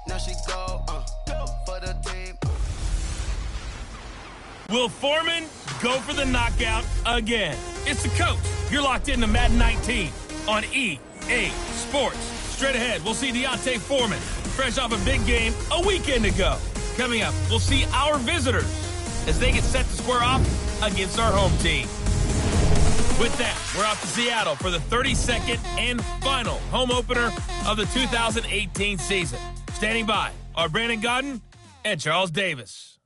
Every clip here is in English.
Now she go for the team. Will Foreman go for the knockout again? It's the coach. You're locked into Madden 19 on EA Sports. Straight ahead, we'll see Deontay Foreman, fresh off a big game a weekend ago. Coming up, we'll see our visitors as they get set to square off against our home team. With that, we're off to Seattle for the 32nd and final home opener of the 2018 season. Standing by are Brandon Godden and Charles Davis.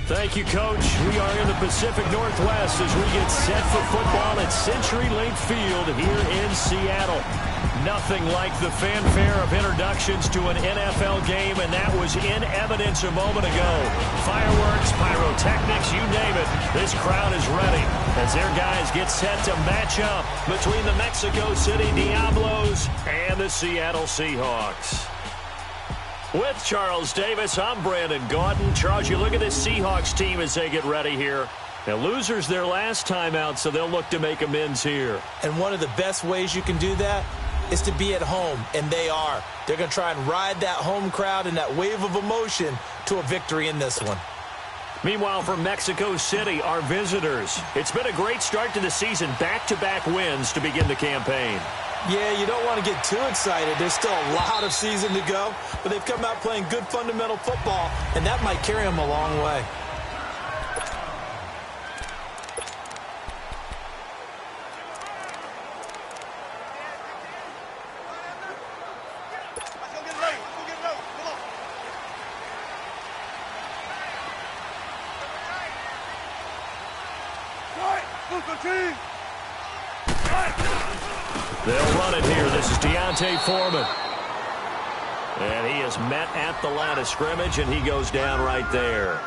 Thank you, Coach. We are in the Pacific Northwest as we get set for football at CenturyLink Field here in Seattle. Nothing like the fanfare of introductions to an NFL game, and that was in evidence a moment ago. Fireworks, pyrotechnics, you name it. This crowd is ready as their guys get set to match up between the Mexico City Diablos and the Seattle Seahawks. With Charles Davis, I'm Brandon Gaudin. Charles, you look at this Seahawks team as they get ready here. Now, losers their last time out, so they'll look to make amends here. And one of the best ways you can do that is to be at home, and they are. They're going to try and ride that home crowd and that wave of emotion to a victory in this one. Meanwhile, from Mexico City, our visitors. It's been a great start to the season. Back-to-back wins to begin the campaign. Yeah, you don't want to get too excited. There's still a lot of season to go, but they've come out playing good fundamental football, and that might carry them a long way. They'll run it here. This is Deontay Foreman. And he is met at the line of scrimmage, and he goes down right there.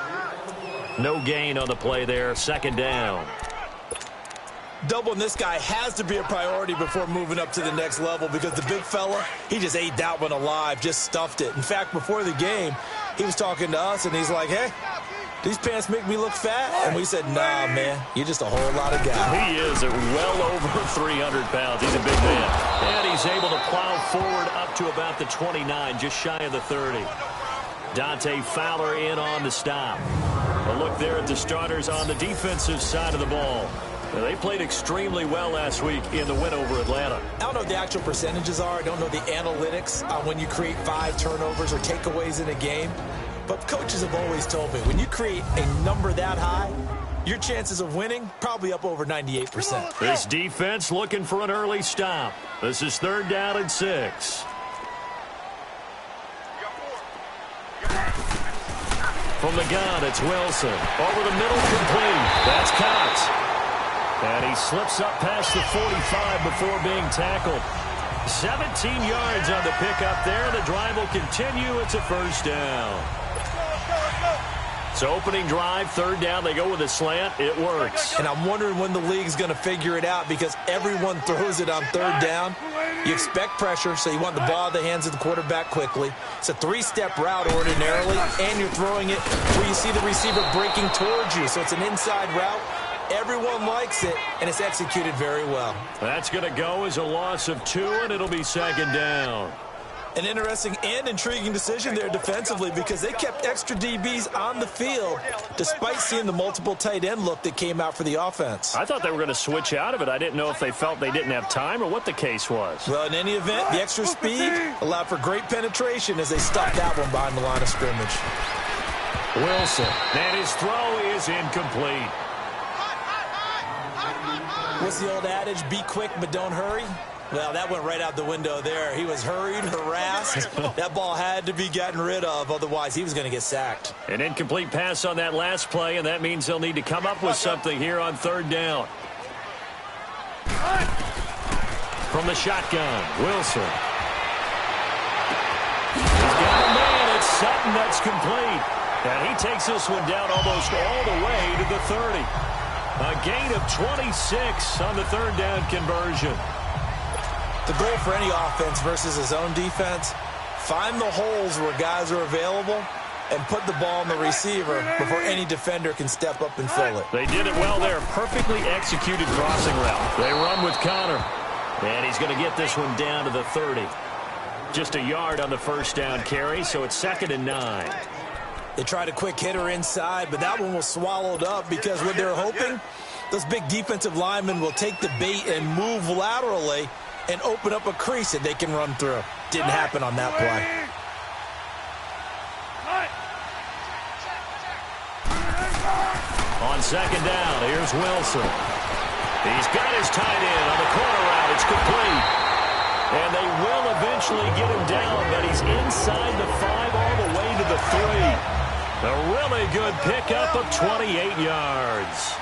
No gain on the play there. Second down. Doubling this guy has to be a priority before moving up to the next level because the big fella, he just ate that one alive, just stuffed it. In fact, before the game, he was talking to us, and he's like, hey, these pants make me look fat? And we said, nah, man, you're just a whole lot of guy. He is at well over 300 pounds. He's a big man. And he's able to plow forward up to about the 29, just shy of the 30. Dante Fowler in on the stop. A look there at the starters on the defensive side of the ball. Now, they played extremely well last week in the win over Atlanta. I don't know what the actual percentages are. I don't know the analytics on when you create 5 turnovers or takeaways in a game. But coaches have always told me, when you create a number that high, your chances of winning probably up over 98%. This defense looking for an early stop. This is 3rd down and 6. From the gun, it's Wilson. Over the middle, complete. That's Cox. And he slips up past the 45 before being tackled. 17 yards on the pickup there. The drive will continue. It's a 1st down. So opening drive, 3rd down, they go with a slant. It works. And I'm wondering when the league's going to figure it out because everyone throws it on 3rd down. You expect pressure, so you want the ball in the hands of the quarterback quickly. It's a 3-step route ordinarily, and you're throwing it where you see the receiver breaking towards you. So it's an inside route. Everyone likes it, and it's executed very well. That's going to go as a loss of 2, and it'll be 2nd down. An interesting and intriguing decision there defensively because they kept extra DBs on the field despite seeing the multiple tight end look that came out for the offense. I thought they were going to switch out of it. I didn't know if they felt they didn't have time or what the case was. Well, in any event, the extra speed allowed for great penetration as they stopped that one behind the line of scrimmage. Wilson, and his throw is incomplete. What's the old adage? Be quick, but don't hurry. Well, that went right out the window there. He was hurried, harassed. That ball had to be gotten rid of, otherwise he was going to get sacked. An incomplete pass on that last play, and that means they'll need to come up with something here on 3rd down. From the shotgun, Wilson. He's got a man. It's Sutton that's complete. And he takes this one down almost all the way to the 30. A gain of 26 on the 3rd down conversion. The goal for any offense versus his own defense, find the holes where guys are available and put the ball on the receiver before any defender can step up and fill it. They did it well there. Perfectly executed crossing route. They run with Connor. And he's going to get this one down to the 30. Just a yard on the first down carry, so it's 2nd and 9. They tried a quick hitter inside, but that one was swallowed up because what they're hoping, those big defensive linemen will take the bait and move laterally and open up a crease that they can run through. Didn't happen on that play. On 2nd down, here's Wilson. He's got his tight end on the corner route. It's complete. And they will eventually get him down, but he's inside the 5 all the way to the 3. A really good pickup of 28 yards.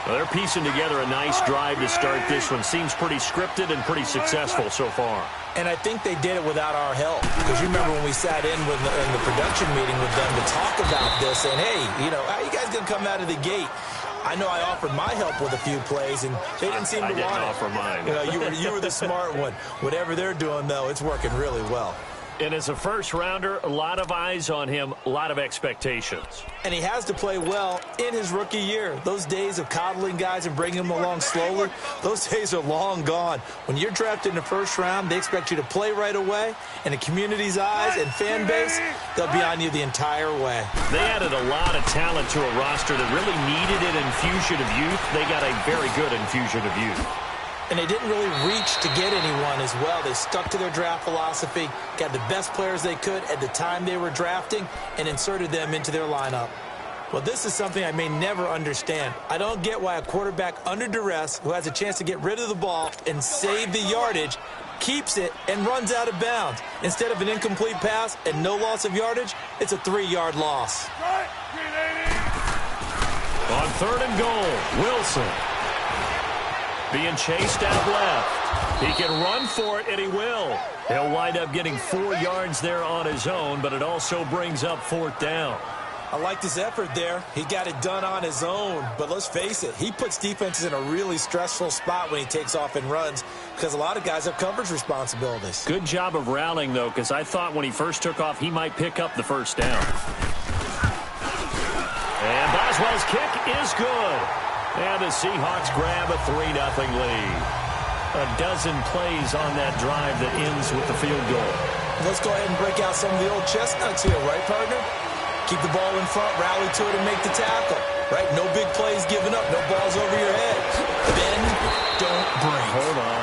Well, they're piecing together a nice drive to start this one. Seems pretty scripted and pretty successful so far. And I think they did it without our help. Because you remember when we sat in the production meeting with them to talk about this, and hey, how you guys going to come out of the gate? I know I offered my help with a few plays, and they didn't seem to want it. I didn't offer mine. You were the smart one. Whatever they're doing, though, it's working really well. And as a first-rounder, a lot of eyes on him, a lot of expectations. And he has to play well in his rookie year. Those days of coddling guys and bringing them along slowly, those days are long gone. When you're drafted in the first round, they expect you to play right away. And the community's eyes and fan base, they'll be on you the entire way. They added a lot of talent to a roster that really needed an infusion of youth. They got a very good infusion of youth. And they didn't really reach to get anyone as well. They stuck to their draft philosophy, got the best players they could at the time they were drafting, and inserted them into their lineup. Well, this is something I may never understand. I don't get why a quarterback under duress who has a chance to get rid of the ball and save the yardage keeps it and runs out of bounds. Instead of an incomplete pass and no loss of yardage, it's a 3-yard loss. On 3rd and goal, Wilson. Being chased out left. He can run for it, and he will. He'll wind up getting 4 yards there on his own, but it also brings up 4th down. I liked his effort there. He got it done on his own. But let's face it, he puts defenses in a really stressful spot when he takes off and runs because a lot of guys have coverage responsibilities. Good job of rallying, though, because I thought when he first took off, he might pick up the first down. And Boswell's kick is good. And the Seahawks grab a 3-0 lead. A dozen plays on that drive that ends with the field goal. Let's go ahead and break out some of the old chestnuts here, right, partner? Keep the ball in front, rally to it, and make the tackle. Right? No big plays given up. No balls over your head. Bend, don't break. Hold on.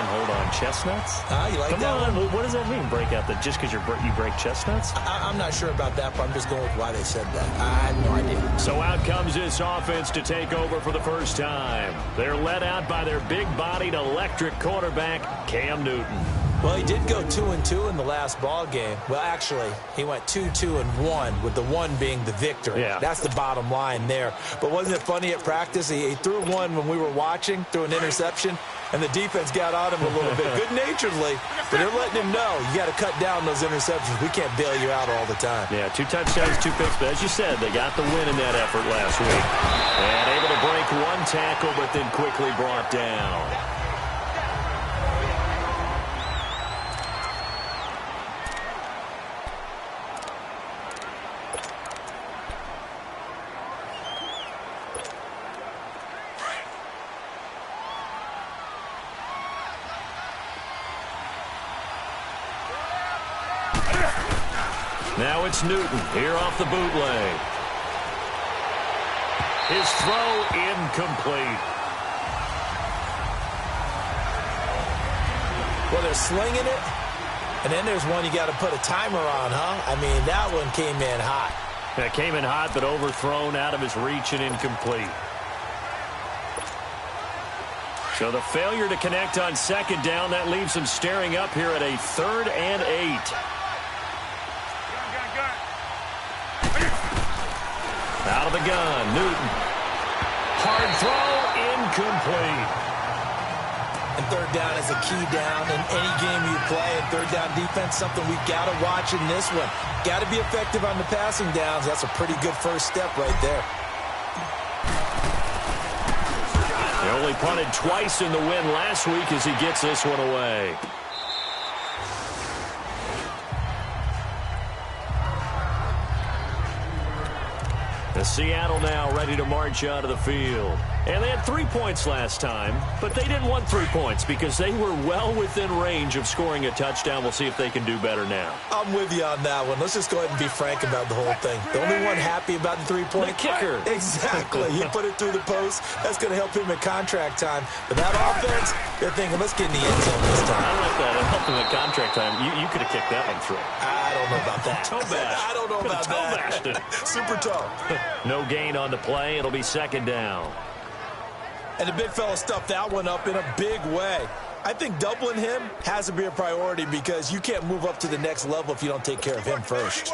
Chestnuts? You like Come that on. one? What does that mean, break out? Just because you break chestnuts? I'm not sure about that, but I'm just going with why they said that. I have no idea. So out comes this offense to take over for the first time. They're led out by their big-bodied electric quarterback, Cam Newton. Well, he did go 2-2 in the last ball game. Well, actually, he went 2-2-1, with the 1 being the victory. Yeah. That's the bottom line there. But wasn't it funny at practice? He threw one when we were watching, threw an interception, and the defense got on him a little bit, good-naturedly. But they're letting him know, you got to cut down those interceptions. We can't bail you out all the time. Yeah, 2 touchdowns, 2 picks. But as you said, they got the win in that effort last week. And able to break 1 tackle, but then quickly brought down. Now it's Newton here off the bootleg. His throw incomplete. Well, they're slinging it, and then there's one you got to put a timer on, huh? I mean, that one came in hot. That came in hot, but overthrown, out of his reach, and incomplete. So the failure to connect on 2nd down, that leaves him staring up here at a 3rd and 8. Out of the gun, Newton. Hard throw, incomplete. And 3rd down is a key down in any game you play. And 3rd down defense, something we've got to watch in this one. Got to be effective on the passing downs. That's a pretty good first step right there. They only punted twice in the win last week as he gets this one away. Seattle now ready to march out of the field. And they had 3 points last time, but they didn't want 3 points because they were well within range of scoring a touchdown. We'll see if they can do better now. I'm with you on that one. Let's just go ahead and be frank about the whole thing. The only one happy about the three-point. The kicker. Exactly. He put it through the post. That's going to help him at contract time. But that offense, they're thinking, let's get in the end zone this time. I like that. It helped him at contract time. You could have kicked that one through. I don't know about that. Toe bash. I don't know about toe bashed it. Super toe. No gain on the play. It'll be second down. And the big fella stuffed that one up in a big way. I think doubling him has to be a priority because you can't move up to the next level if you don't take care of him first.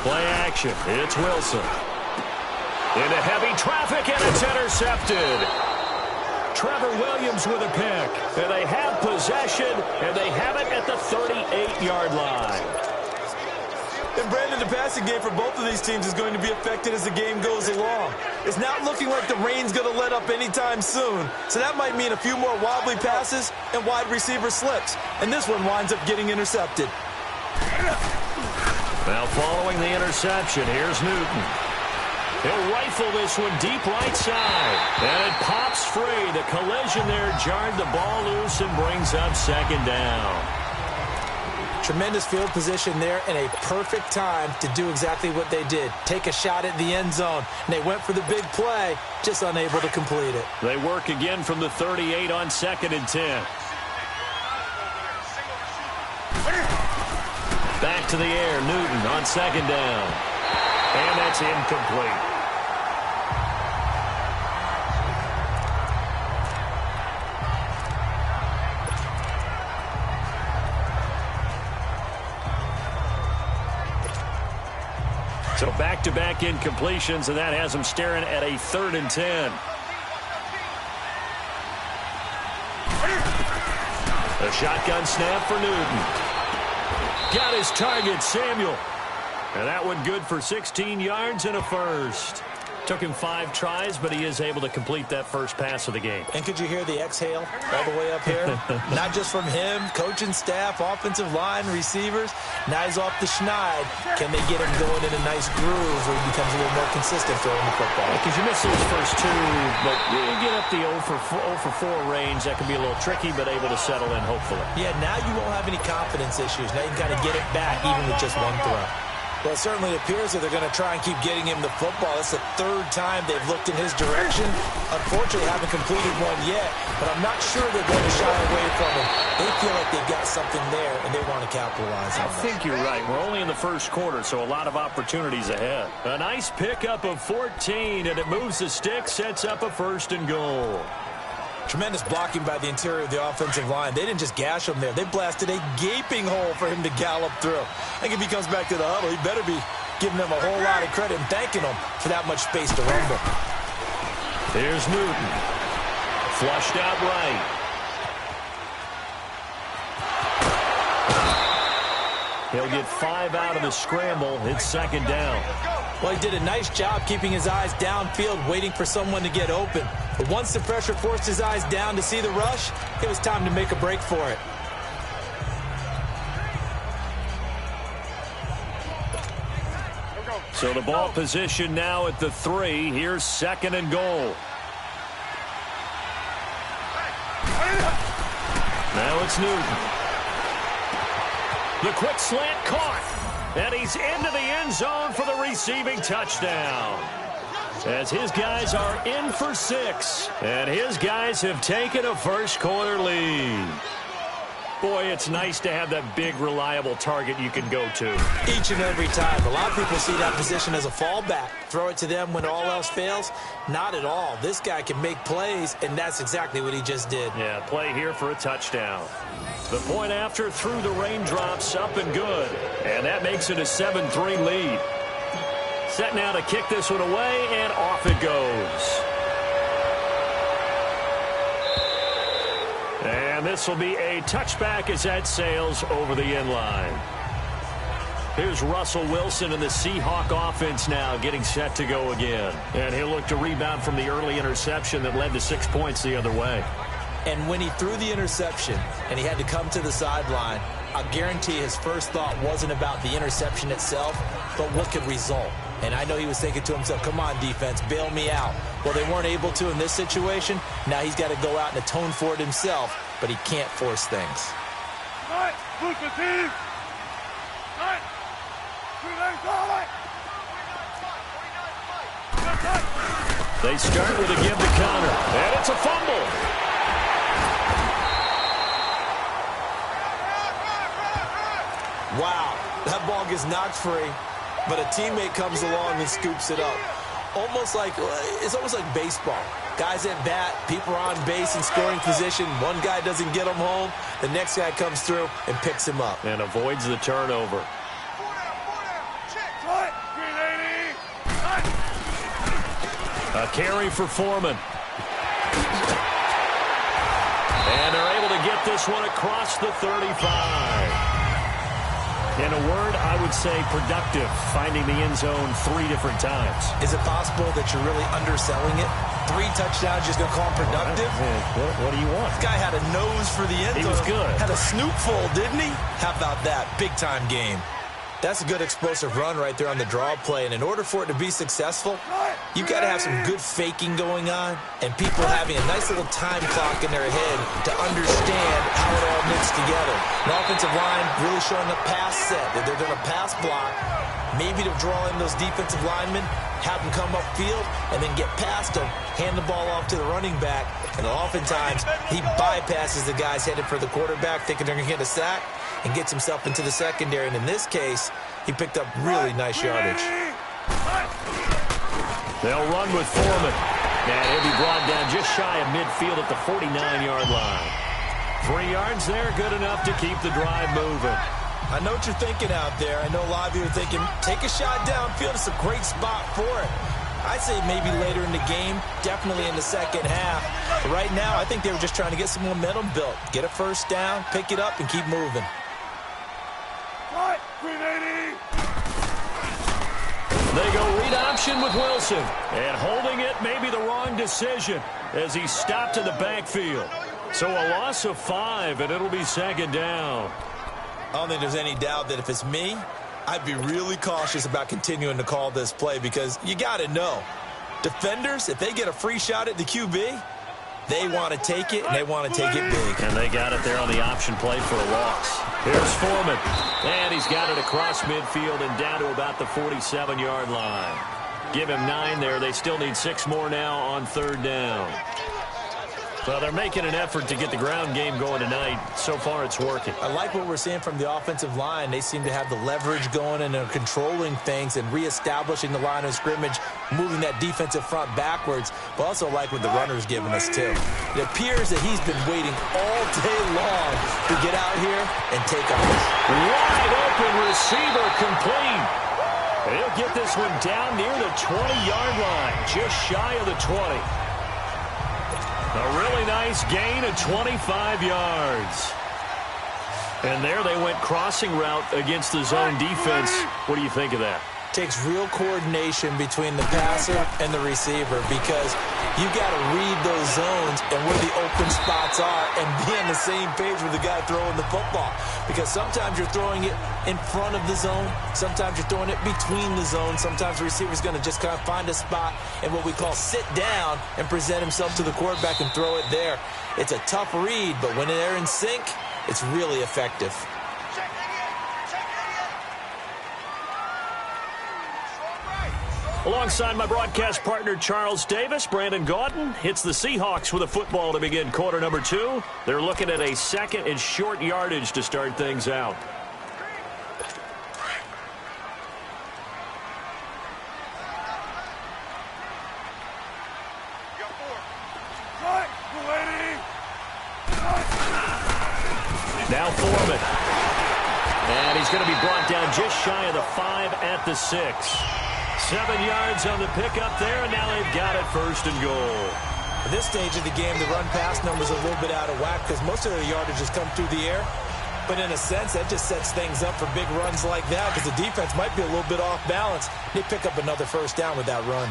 Play action. It's Wilson. Into heavy traffic, and it's intercepted. Trevor Williams with a pick. And they have possession, and they have it at the 38-yard line. And Brandon, the passing game for both of these teams is going to be affected as the game goes along. It's not looking like the rain's going to let up anytime soon, so that might mean a few more wobbly passes and wide receiver slips. And this one winds up getting intercepted. Now following the interception, here's Newton. He'll rifle this one deep right side. And it pops free. The collision there jarred the ball loose and brings up second down. Tremendous field position there and a perfect time to do exactly what they did. Take a shot at the end zone. And they went for the big play, just unable to complete it. They work again from the 38 on 2nd and 10. Back to the air, Newton on 2nd down. And that's incomplete. So back-to-back incompletions, and that has them staring at a 3rd and 10. A shotgun snap for Newton. Got his target, Samuel. And that one good for 16 yards and a first. Took him 5 tries, but he is able to complete that first pass of the game. And could you hear the exhale all the way up here? Not just from him, coaching staff, offensive line, receivers. Now he's off the schneid. Can they get him going in a nice groove where he becomes a little more consistent throwing the football? Because you miss those first 2, but you get up the 0 for 4 range. That can be a little tricky, but able to settle in, hopefully. Yeah, now you won't have any confidence issues. Now you can kind of get it back even with just one throw. Well, it certainly appears that they're going to try and keep getting him the football. It's the 3rd time they've looked in his direction. Unfortunately, haven't completed one yet, but I'm not sure they're going to shy away from him. They feel like they've got something there, and they want to capitalize on it. I think you're right. We're only in the first quarter, so a lot of opportunities ahead. A nice pickup of 14, and it moves the stick, sets up a 1st and goal. Tremendous blocking by the interior of the offensive line. They didn't just gash him there. They blasted a gaping hole for him to gallop through. I think if he comes back to the huddle, he better be giving them a whole lot of credit and thanking them for that much space to rumble. Here's Newton. Flushed out right. He'll get 5 out of the scramble. It's 2nd down. Well, he did a nice job keeping his eyes downfield, waiting for someone to get open. But once the pressure forced his eyes down to see the rush, it was time to make a break for it. So the ball position now at the 3. Here's 2nd and goal. Now it's Newton. The quick slant caught. And he's into the end zone for the receiving touchdown. As his guys are in for 6. And his guys have taken a first quarter lead. Boy, it's nice to have that big, reliable target you can go to. Each and every time. A lot of people see that position as a fallback. Throw it to them when all else fails. Not at all. This guy can make plays, and that's exactly what he just did. Yeah, play here for a touchdown. The point after through the raindrops, up and good. And that makes it a 7-3 lead. Set now to kick this one away, and off it goes. And this will be a touchback as that sails over the end line. Here's Russell Wilson and the Seahawk offense now getting set to go again. And he'll look to rebound from the early interception that led to 6 points the other way. And when he threw the interception and he had to come to the sideline, I guarantee his first thought wasn't about the interception itself, but what could result. And I know he was thinking to himself, come on, defense, bail me out. Well, they weren't able to in this situation. Now he's got to go out and atone for it himself, but he can't force things. They start with a give to counter, and it's a fumble. Wow, that ball gets knocked free, but a teammate comes along and scoops it up. It's almost like baseball. Guys at bat, people are on base in scoring position. One guy doesn't get him home. The next guy comes through and picks him up. And avoids the turnover. A carry for Foreman. And they're able to get this one across the 35. In a word, I would say productive, finding the end zone 3 different times. Is it possible that you're really underselling it? 3 touchdowns, just going to call him productive? What do you want? This guy had a nose for the end zone. He was good. Had a snoop full, didn't he? How about that? Big-time game. That's a good explosive run right there on the draw play. And in order for it to be successful, you've got to have some good faking going on and people having a nice little time clock in their head to understand how it all knits together. An offensive line really showing a pass set, that they're going to pass block, maybe to draw in those defensive linemen, have them come upfield, and then get past them, hand the ball off to the running back, and oftentimes he bypasses the guys headed for the quarterback, thinking they're going to get a sack, and gets himself into the secondary. And in this case, he picked up really nice yardage. They'll run with Foreman. And he'll be brought down just shy of midfield at the 49-yard line. 3 yards there, good enough to keep the drive moving. I know what you're thinking out there. I know a lot of you are thinking, take a shot downfield. It's a great spot for it. I'd say maybe later in the game, definitely in the second half. But right now, I think they were just trying to get some momentum built. Get a first down, pick it up, and keep moving. They go read option with Wilson. And holding it may be the wrong decision as he stopped in the backfield. So a loss of 5, and it'll be second down. I don't think there's any doubt that if it's me, I'd be really cautious about continuing to call this play because you got to know. Defenders, if they get a free shot at the QB, they want to take it, and they want to take it big. And they got it there on the option play for a loss. Here's Foreman. And he's got it across midfield and down to about the 47-yard line. Give him 9 there. They still need 6 more now on third down. Well, they're making an effort to get the ground game going tonight. So far, it's working. I like what we're seeing from the offensive line. They seem to have the leverage going and are controlling things and reestablishing the line of scrimmage, moving that defensive front backwards, but also like what the runner's giving us, too. It appears that he's been waiting all day long to get out here and take off. Wide open receiver complete. He'll get this one down near the 20-yard line, just shy of the 20. A really nice gain of 25 yards. And there they went crossing route against the zone defense. What do you think of that? Takes real coordination between the passer and the receiver because you got to read those zones and where the open spots are and be on the same page with the guy throwing the football. Because sometimes you're throwing it in front of the zone. Sometimes you're throwing it between the zones. Sometimes the receiver's going to just kind of find a spot and what we call sit down and present himself to the quarterback and throw it there. It's a tough read, but when they're in sync, it's really effective. Alongside my broadcast partner, Charles Davis, Brandon Gaudin hits the Seahawks with a football to begin quarter number 2. They're looking at a second and short yardage to start things out. Now Foreman. And he's going to be brought down just shy of the 5 at the 6. 7 yards on the pickup there, and now they've got it first and goal. At this stage of the game, the run-pass numbers are a little bit out of whack because most of their yardage has come through the air. But in a sense, that just sets things up for big runs like that because the defense might be a little bit off balance. They pick up another first down with that run.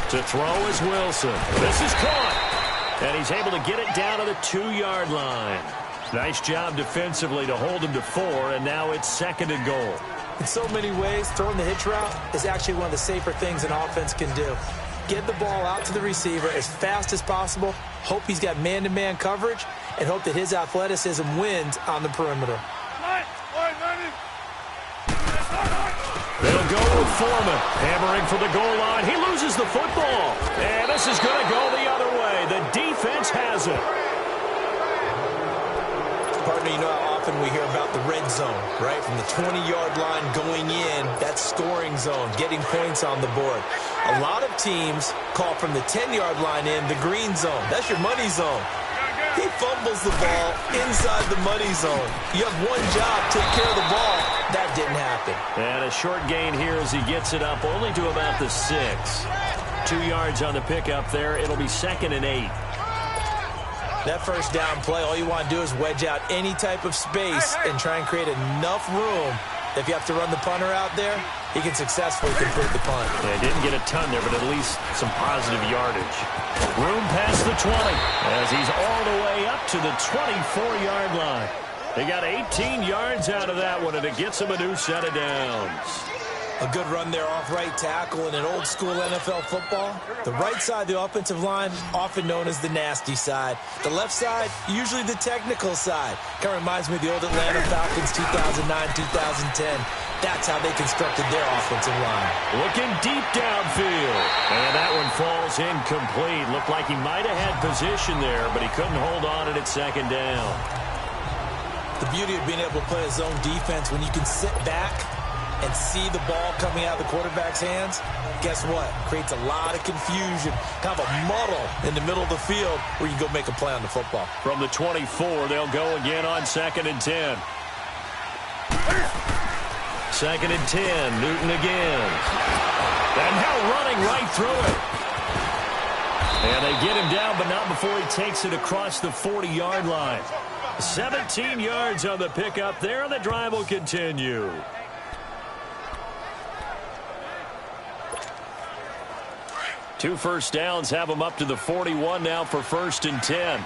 To throw is Wilson. This is caught. And he's able to get it down to the 2-yard line. Nice job defensively to hold him to 4, and now it's 2nd and goal. In so many ways, throwing the hitch route is actually one of the safer things an offense can do. Get the ball out to the receiver as fast as possible, hope he's got man-to-man coverage, and hope that his athleticism wins on the perimeter. They'll go with Foreman, hammering for the goal line. He loses the football, and this is going to go the other way. The defense has it. Partner, you know how often we hear about the red zone, right? From the 20-yard line going in, that's scoring zone, getting points on the board. A lot of teams call from the 10-yard line in the green zone. That's your money zone. He fumbles the ball inside the money zone. You have one job, take care of the ball. That didn't happen. And a short gain here as he gets it up only to about the 6. 2 yards on the pickup there. It'll be 2nd and 8. That first down play, all you want to do is wedge out any type of space and try and create enough room. If you have to run the punter out there, he can successfully complete the punt. Yeah, didn't get a ton there, but at least some positive yardage. Room past the 20 as he's all the way up to the 24-yard line. They got 18 yards out of that one, and it gets him a new set of downs. A good run there off right tackle in an old-school NFL football. The right side of the offensive line, often known as the nasty side. The left side, usually the technical side. Kind of reminds me of the old Atlanta Falcons 2009-2010. That's how they constructed their offensive line. Looking deep downfield. And that one falls incomplete. Looked like he might have had position there, but he couldn't hold on at it 2nd down. The beauty of being able to play a zone defense when you can sit back and see the ball coming out of the quarterback's hands, guess what? Creates a lot of confusion, kind of a muddle in the middle of the field where you can go make a play on the football. From the 24, they'll go again on 2nd and 10. 2nd and 10, Newton again. And now running right through it. And they get him down, but not before he takes it across the 40-yard line. 17 yards on the pickup there, and the drive will continue. Two first downs have them up to the 41 now for 1st and 10.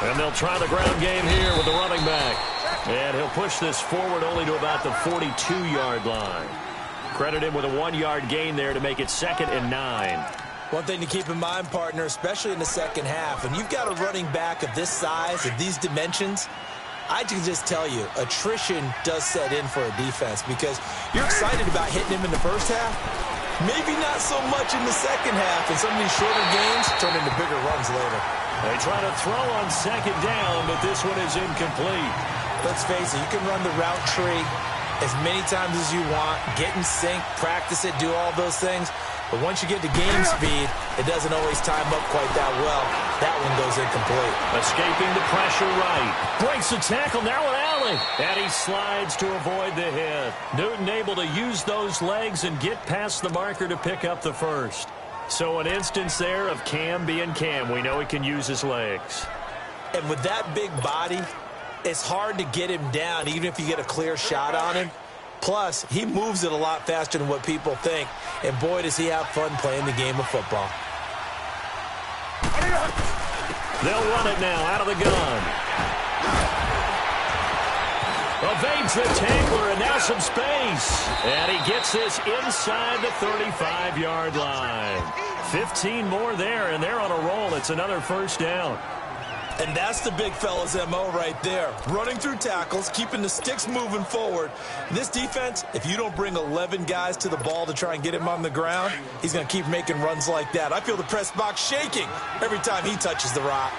And they'll try the ground game here with the running back. And he'll push this forward only to about the 42-yard line. Credit him with a 1-yard gain there to make it 2nd and 9. One thing to keep in mind, partner, especially in the second half, when you've got a running back of this size, of these dimensions, I can just tell you, attrition does set in for a defense because you're excited about hitting him in the first half. Maybe not so much in the second half, and some of these shorter games turn into bigger runs later. They try to throw on 2nd down, but this one is incomplete. Let's face it, you can run the route tree as many times as you want, get in sync, practice it, do all those things. But once you get to game speed, it doesn't always time up quite that well. That one goes incomplete. Escaping the pressure right. Breaks the tackle, now with Allen. And he slides to avoid the hit. Newton able to use those legs and get past the marker to pick up the first. So an instance there of Cam being Cam. We know he can use his legs. And with that big body, it's hard to get him down, even if you get a clear shot on him. Plus, he moves it a lot faster than what people think. And boy, does he have fun playing the game of football. They'll run it now out of the gun. Evades the tackler, and now some space. And he gets this inside the 35-yard line. 15 more there, and they're on a roll. It's another first down. And that's the big fella's MO right there. Running through tackles, keeping the sticks moving forward. This defense, if you don't bring 11 guys to the ball to try and get him on the ground, he's going to keep making runs like that. I feel the press box shaking every time he touches the rock.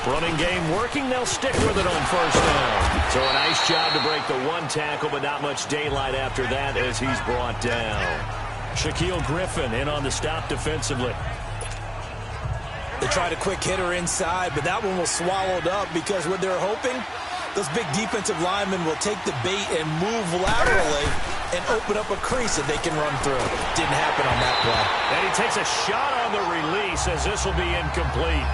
Running game working. They'll stick with it on first down. So a nice job to break the one tackle, but not much daylight after that as he's brought down. Shaquille Griffin in on the stop defensively. They tried a quick hitter inside, but that one was swallowed up because what they're hoping, those big defensive linemen will take the bait and move laterally and open up a crease that they can run through. Didn't happen on that play. And he takes a shot on the release as this will be incomplete.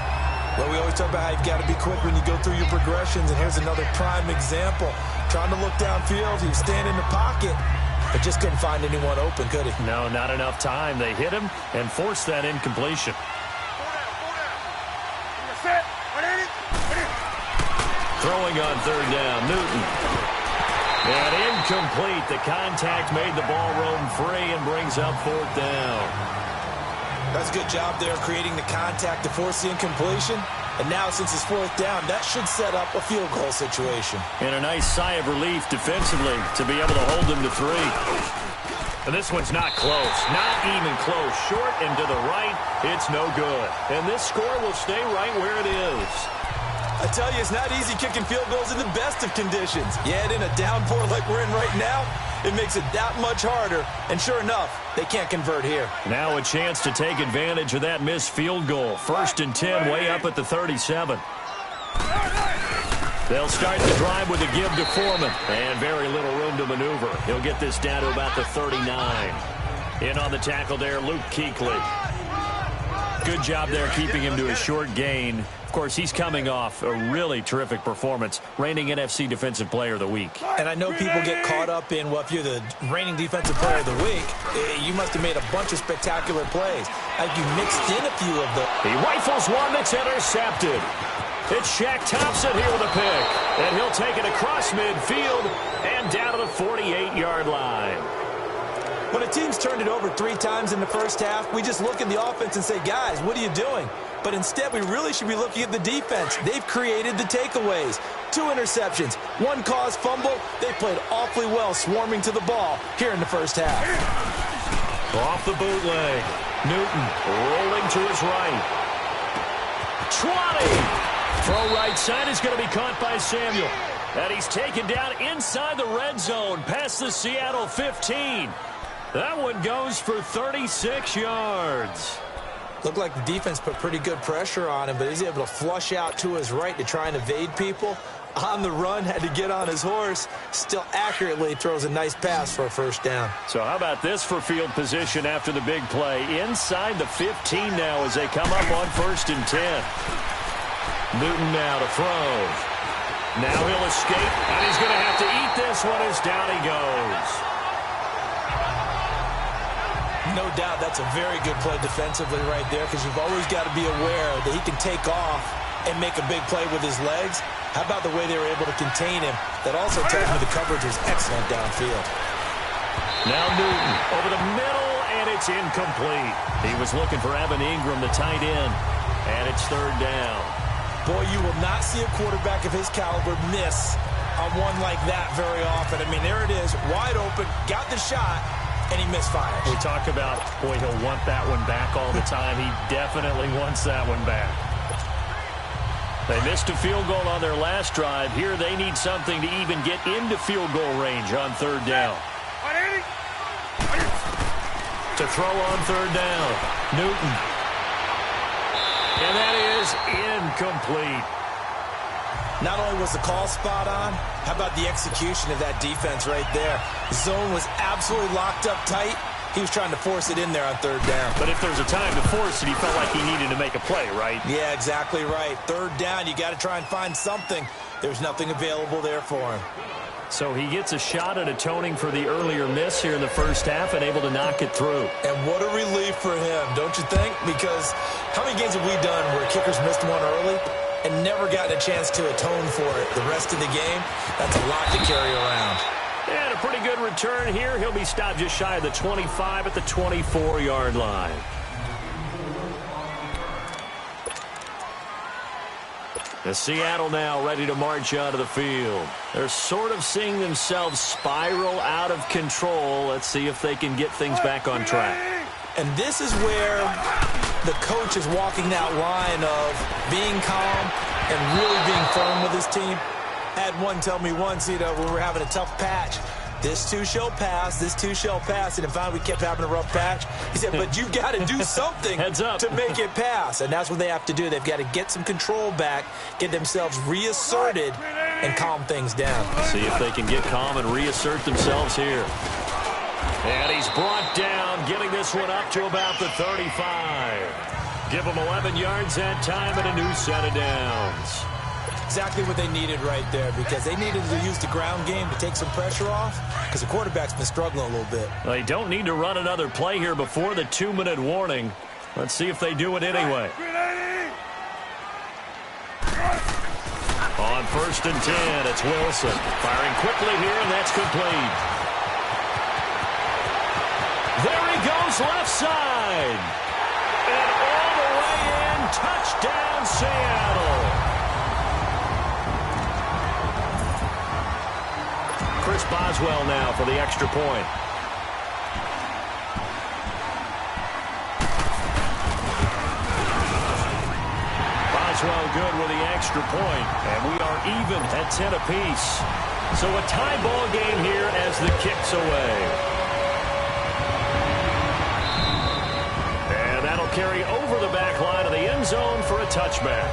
Well, we always talk about how you've got to be quick when you go through your progressions, and here's another prime example. Trying to look downfield, he was standing in the pocket, but just couldn't find anyone open, could he? No, not enough time. They hit him and forced that incompletion. Throwing on third down, Newton. And incomplete. The contact made the ball roam free and brings up fourth down. That's a good job there creating the contact to force the incompletion. And now, since it's fourth down, that should set up a field goal situation. And a nice sigh of relief defensively to be able to hold them to 3. And this one's not close. Not even close. Short and to the right. It's no good. And this score will stay right where it is. I tell you, it's not easy kicking field goals in the best of conditions. Yet in a downpour like we're in right now, it makes it that much harder. And sure enough, they can't convert here. Now a chance to take advantage of that missed field goal. 1st and 10, way up at the 37. They'll start the drive with a give to Foreman. And very little room to maneuver. He'll get this down to about the 39. In on the tackle there, Luke Kuechly. Good job there keeping him to a short gain. Of course, he's coming off a really terrific performance, reigning NFC Defensive Player of the Week. And I know people get caught up in, well, if you're the reigning Defensive Player of the Week, you must have made a bunch of spectacular plays. Like you mixed in a few of them. He rifles one that's intercepted. It's Shaq Thompson here with a pick. And he'll take it across midfield and down to the 48-yard line. When a team's turned it over 3 times in the first half, we just look at the offense and say, guys, what are you doing? But instead, we really should be looking at the defense. They've created the takeaways. 2 interceptions, 1 caused fumble. They played awfully well swarming to the ball here in the first half. Off the bootleg. Newton rolling to his right. 20. Throw right side is going to be caught by Samuel. And he's taken down inside the red zone past the Seattle 15. That one goes for 36 yards. Looked like the defense put pretty good pressure on him, but he's able to flush out to his right to try and evade people. On the run, had to get on his horse. Still accurately throws a nice pass for a first down. So how about this for field position after the big play? Inside the 15 now as they come up on 1st and 10. Newton now to throw. Now he'll escape, and he's going to have to eat this one as down he goes. No doubt that's a very good play defensively right there, because you've always got to be aware that he can take off and make a big play with his legs. How about the way they were able to contain him? That also tells me the coverage was excellent downfield. Now Newton over the middle, and it's incomplete. He was looking for Evan Ingram, the tight end, and it's 3rd down. Boy, you will not see a quarterback of his caliber miss on one like that very often. I mean, there it is, wide open, got the shot, and he misfires. We talk about, boy, he'll want that one back all the time. He definitely wants that one back. They missed a field goal on their last drive. Here they need something to even get into field goal range on 3rd down. To throw on 3rd down, Newton. And that is incomplete. Not only was the call spot on, how about the execution of that defense right there? The zone was absolutely locked up tight. He was trying to force it in there on 3rd down. But if there's a time to force it, he felt like he needed to make a play, right? Yeah, exactly right. 3rd down, you got to try and find something. There's nothing available there for him. So he gets a shot at atoning for the earlier miss here in the first half and able to knock it through. And what a relief for him, don't you think? Because how many games have we done where kickers missed one early and never gotten a chance to atone for it the rest of the game? That's a lot to carry around. And a pretty good return here. He'll be stopped just shy of the 25 at the 24-yard line. The Seattle now ready to march onto the field. They're sort of seeing themselves spiral out of control. Let's see if they can get things back on track. And this is where the coach is walking that line of being calm and really being firm with his team. I had one tell me once, when we were having a tough patch, this too shall pass, this too shall pass. And finally we kept having a rough patch. He said, but you've got to do something to make it pass. And that's what they have to do. They've got to get some control back, get themselves reasserted, and calm things down. See if they can get calm and reassert themselves here. And he's brought down, getting this one up to about the 35. Give them 11 yards that time and a new set of downs. Exactly what they needed right there, because they needed to use the ground game to take some pressure off, because the quarterback's been struggling a little bit. They don't need to run another play here before the 2-minute warning. Let's see if they do it anyway. On 1st and 10, it's Wilson. Firing quickly here, and that's complete. There he goes, left side. And all the way in, touchdown, Seattle. Chris Boswell now for the extra point. Boswell good with the extra point, and we are even at 10 apiece. So a tie ball game here as the kick's away. And that'll carry over the back line of the end zone for a touchback.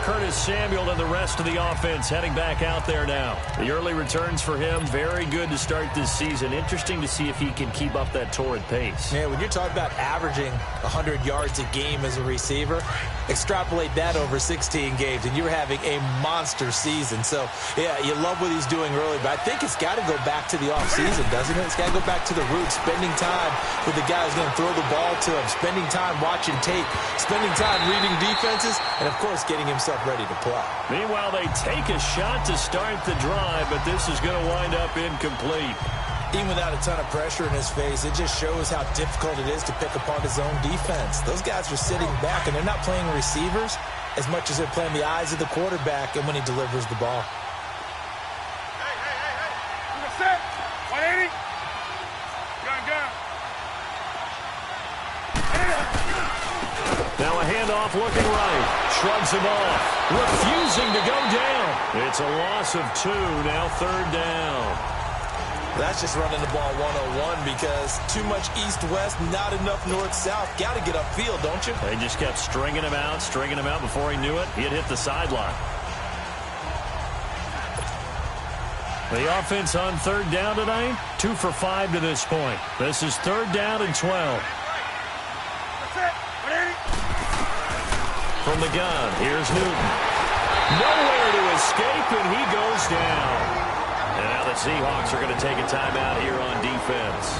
Curtis Samuel and the rest of the offense heading back out there now. The early returns for him, very good to start this season. Interesting to see if he can keep up that torrid pace. Man, when you're talking about averaging 100 yards a game as a receiver, extrapolate that over 16 games, and you're having a monster season. So, yeah, you love what he's doing early, but I think it's got to go back to the offseason, doesn't it? It's got to go back to the roots, spending time with the guy who's going to throw the ball to him, spending time watching tape, spending time reading defenses, and, of course, getting himself ready to play. Meanwhile, they take a shot to start the drive, but this is going to wind up incomplete. Even without a ton of pressure in his face, it just shows how difficult it is to pick apart his own defense. Those guys are sitting back, and they're not playing receivers as much as they're playing the eyes of the quarterback and when he delivers the ball. Set. 180. Gun. Now a handoff looking right. Shrugs him off. Refusing to go down. It's a loss of 2. Now 3rd down. That's just running the ball 101 because too much east-west, not enough north-south. Got to get upfield, don't you? They just kept stringing him out before he knew it. He had hit the sideline. The offense on 3rd down tonight, 2 for 5 to this point. This is 3rd down and 12. From the gun, here's Newton. Nowhere to escape, and he goes down. And now the Seahawks are going to take a timeout here on defense,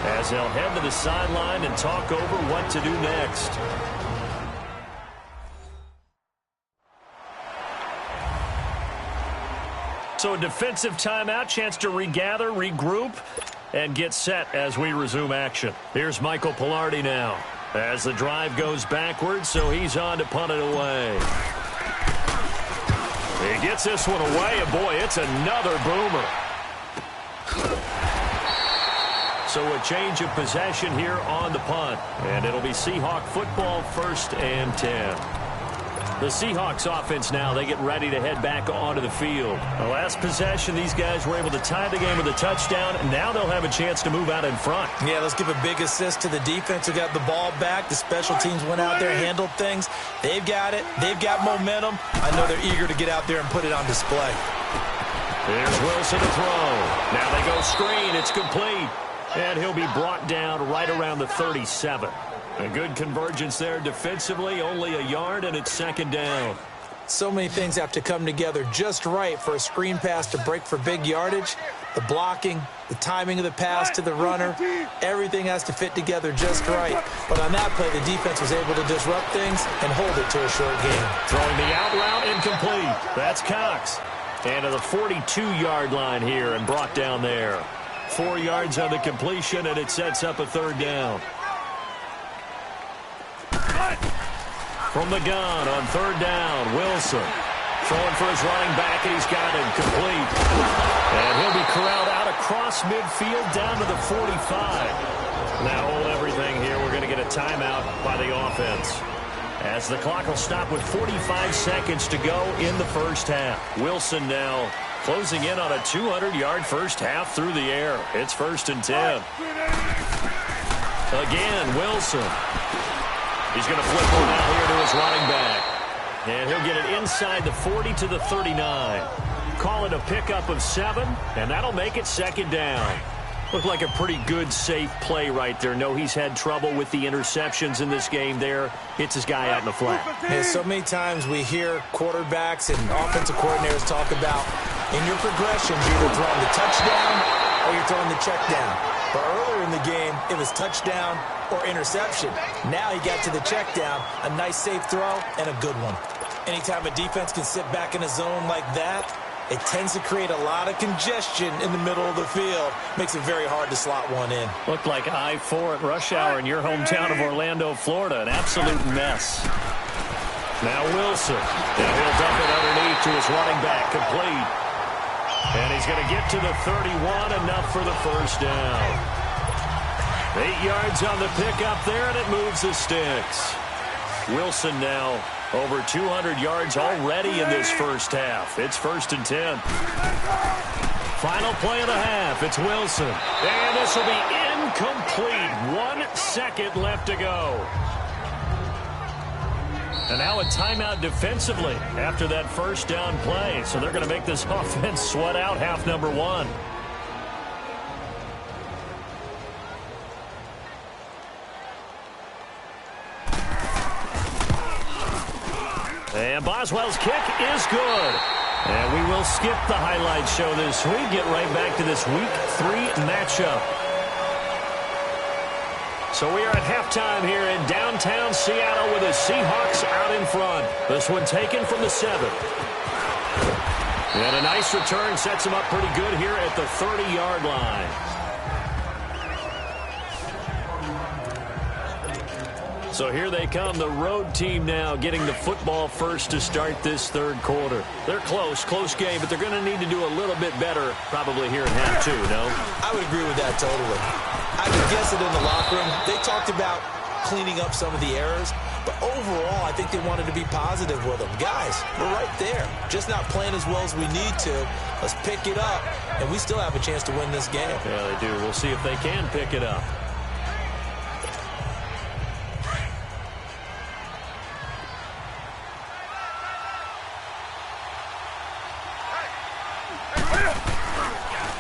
as they'll head to the sideline and talk over what to do next. So a defensive timeout, chance to regather, regroup, and get set as we resume action. Here's Michael Pilardi now, as the drive goes backwards, so he's on to punt it away. He gets this one away, and boy, it's another boomer. So a change of possession here on the punt, and it'll be Seahawk football, 1st and 10. The Seahawks offense now, they get ready to head back onto the field. The last possession, these guys were able to tie the game with a touchdown, and now they'll have a chance to move out in front. Yeah, let's give a big assist to the defense who got the ball back. The special teams went out there and handled things. They've got it. They've got momentum. I know they're eager to get out there and put it on display. Here's Wilson to throw. Now they go screen. It's complete. And he'll be brought down right around the 37. A good convergence there defensively, only a yard, and it's 2nd down. So many things have to come together just right for a screen pass to break for big yardage. The blocking, the timing of the pass to the runner, everything has to fit together just right. But on that play, the defense was able to disrupt things and hold it to a short game. Throwing the out route, incomplete. That's Cox. And to the 42-yard line here and brought down there. 4 yards on the completion, and it sets up a 3rd down. From the gun on 3rd down, Wilson. Throwing for his running back, and he's got him complete. And he'll be corralled out across midfield down to the 45. Now hold everything here. We're going to get a timeout by the offense, as the clock will stop with 45 seconds to go in the 1st half. Wilson now closing in on a 200-yard first half through the air. It's 1st and 10. Again, Wilson. He's going to flip one out here to his running back. And he'll get it inside the 40 to the 39. Call it a pickup of 7, and that'll make it 2nd down. Looked like a pretty good, safe play right there. No, he's had trouble with the interceptions in this game there. Hits his guy out in the flat. Yeah, so many times we hear quarterbacks and offensive coordinators talk about in your progressions, you're either throwing the touchdown or you're throwing the check down. But earlier in the game, it was touchdown or interception. Now he got to the check down, a nice safe throw, and a good one. Anytime a defense can sit back in a zone like that, it tends to create a lot of congestion in the middle of the field. Makes it very hard to slot one in. Looked like I-4 at rush hour in your hometown of Orlando, Florida. An absolute mess. Now Wilson. And he'll dump it underneath to his running back. Complete. And he's going to get to the 31. Enough for the first down. 8 yards on the pickup there, and it moves the sticks. Wilson now over 200 yards already in this first half. It's 1st and 10. Final play of the half. It's Wilson. And this will be incomplete. 1 second left to go. And now a timeout defensively after that first down play. So they're going to make this offense sweat out half number 1. And Boswell's kick is good. And we will skip the highlight show this week. Get right back to this Week 3 matchup. So we are at halftime here in downtown Seattle with the Seahawks out in front. This one taken from the 7. And a nice return sets him up pretty good here at the 30-yard line. So here they come, the road team now getting the football first to start this third quarter. They're close game, but they're going to need to do a little bit better probably here in half 2, no? I would agree with that totally. I could guess it in the locker room. They talked about cleaning up some of the errors, but overall I think they wanted to be positive with them. Guys, we're right there. Just not playing as well as we need to. Let's pick it up, and we still have a chance to win this game. Yeah, they do. We'll see if they can pick it up.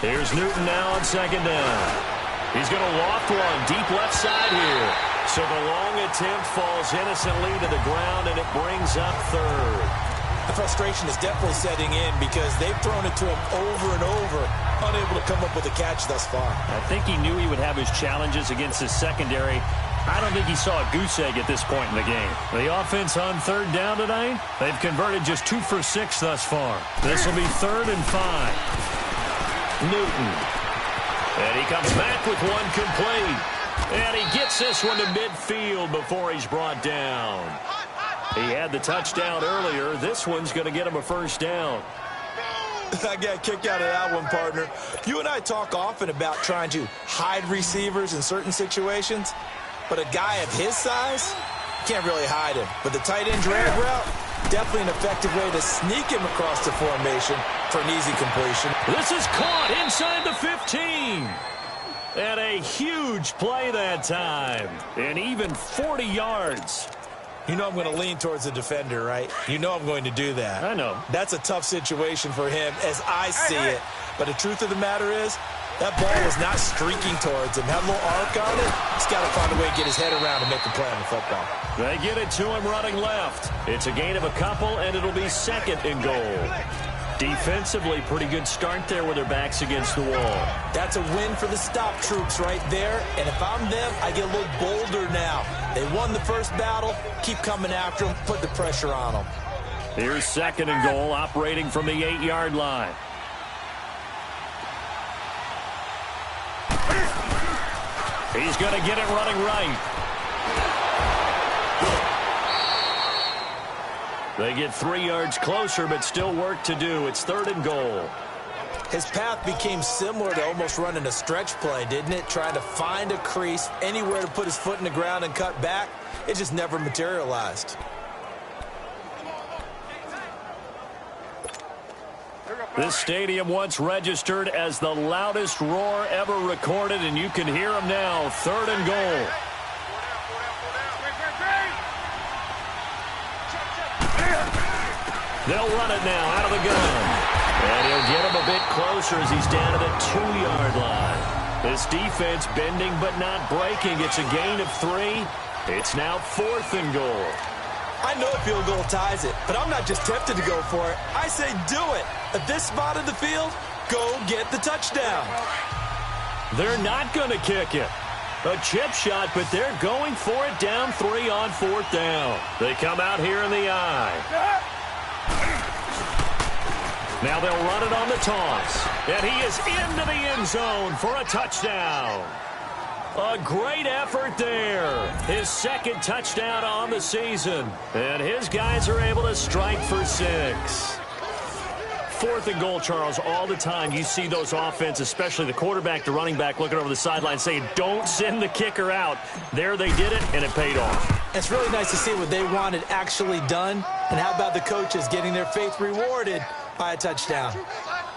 Here's Newton now on 2nd down. He's going to loft one deep left side here. So the long attempt falls innocently to the ground, and it brings up 3rd. The frustration is definitely setting in because they've thrown it to him over and over, unable to come up with a catch thus far. I think he knew he would have his challenges against his secondary. I don't think he saw a goose egg at this point in the game. The offense on 3rd down tonight, they've converted just 2 for 6 thus far. This will be 3rd and 5. Newton. And he comes back with one complete. And he gets this one to midfield before he's brought down. He had the touchdown earlier. This one's going to get him a first down. I got a kick out of that one, partner. You and I talk often about trying to hide receivers in certain situations, but a guy of his size, can't really hide him. But the tight end drag route, definitely an effective way to sneak him across the formation for an easy completion. This is caught inside the 15. And a huge play that time. And even 40 yards. You know I'm going to lean towards the defender, right? You know I'm going to do that. I know. That's a tough situation for him as I see it. But the truth of the matter is, that ball was not streaking towards him. Had a little arc on it. He's got to find a way to get his head around and make a play on the football. They get it to him running left. It's a gain of a couple, and it'll be 2nd and goal. Defensively, pretty good start there with their backs against the wall. That's a win for the stop troops right there. And if I'm them, I get a little bolder now. They won the first battle. Keep coming after them. Put the pressure on them. Here's 2nd and goal, operating from the 8-yard line. He's going to get it running right. They get 3 yards closer, but still work to do. It's 3rd and goal. His path became similar to almost running a stretch play, didn't it? Trying to find a crease, anywhere to put his foot in the ground and cut back. It just never materialized. This stadium once registered as the loudest roar ever recorded, and you can hear him now. 3rd and goal. They'll run it now out of the gun. And he'll get him a bit closer as he's down to the 2-yard line. This defense bending but not breaking. It's a gain of 3. It's now 4th and goal. I know a field goal ties it, but I'm not just tempted to go for it. I say do it. At this spot of the field, go get the touchdown. They're not going to kick it. A chip shot, but they're going for it down 3 on 4th down. They come out here in the eye. Now they'll run it on the toss. And he is into the end zone for a touchdown. A great effort there. His 2nd touchdown on the season. And his guys are able to strike for 6. 4th and goal, Charles. All the time you see those offenses, especially the quarterback, the running back, looking over the sideline saying, don't send the kicker out. There they did it, and it paid off. It's really nice to see what they wanted actually done. And how about the coaches getting their faith rewarded by a touchdown?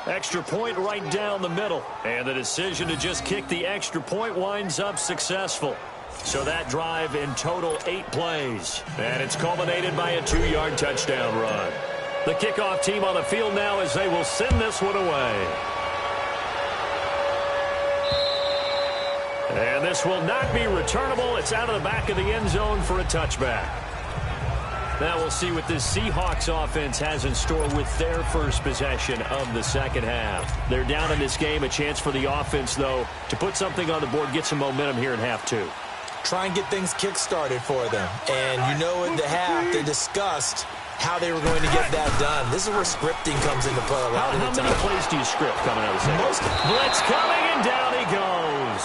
Extra point right down the middle. And the decision to just kick the extra point winds up successful. So that drive in total 8 plays. And it's culminated by a 2-yard touchdown run. The kickoff team on the field now as they will send this one away. And this will not be returnable. It's out of the back of the end zone for a touchback. Now we'll see what this Seahawks offense has in store with their first possession of the second half. They're down in this game. A chance for the offense, though, to put something on the board, get some momentum here in half 2. Try and get things kick-started for them. And you know in the half they discussed how they were going to get that done. This is where scripting comes into play a lot of the time. How many plays do you script coming out of the second? Most. Blitz coming, and down he goes.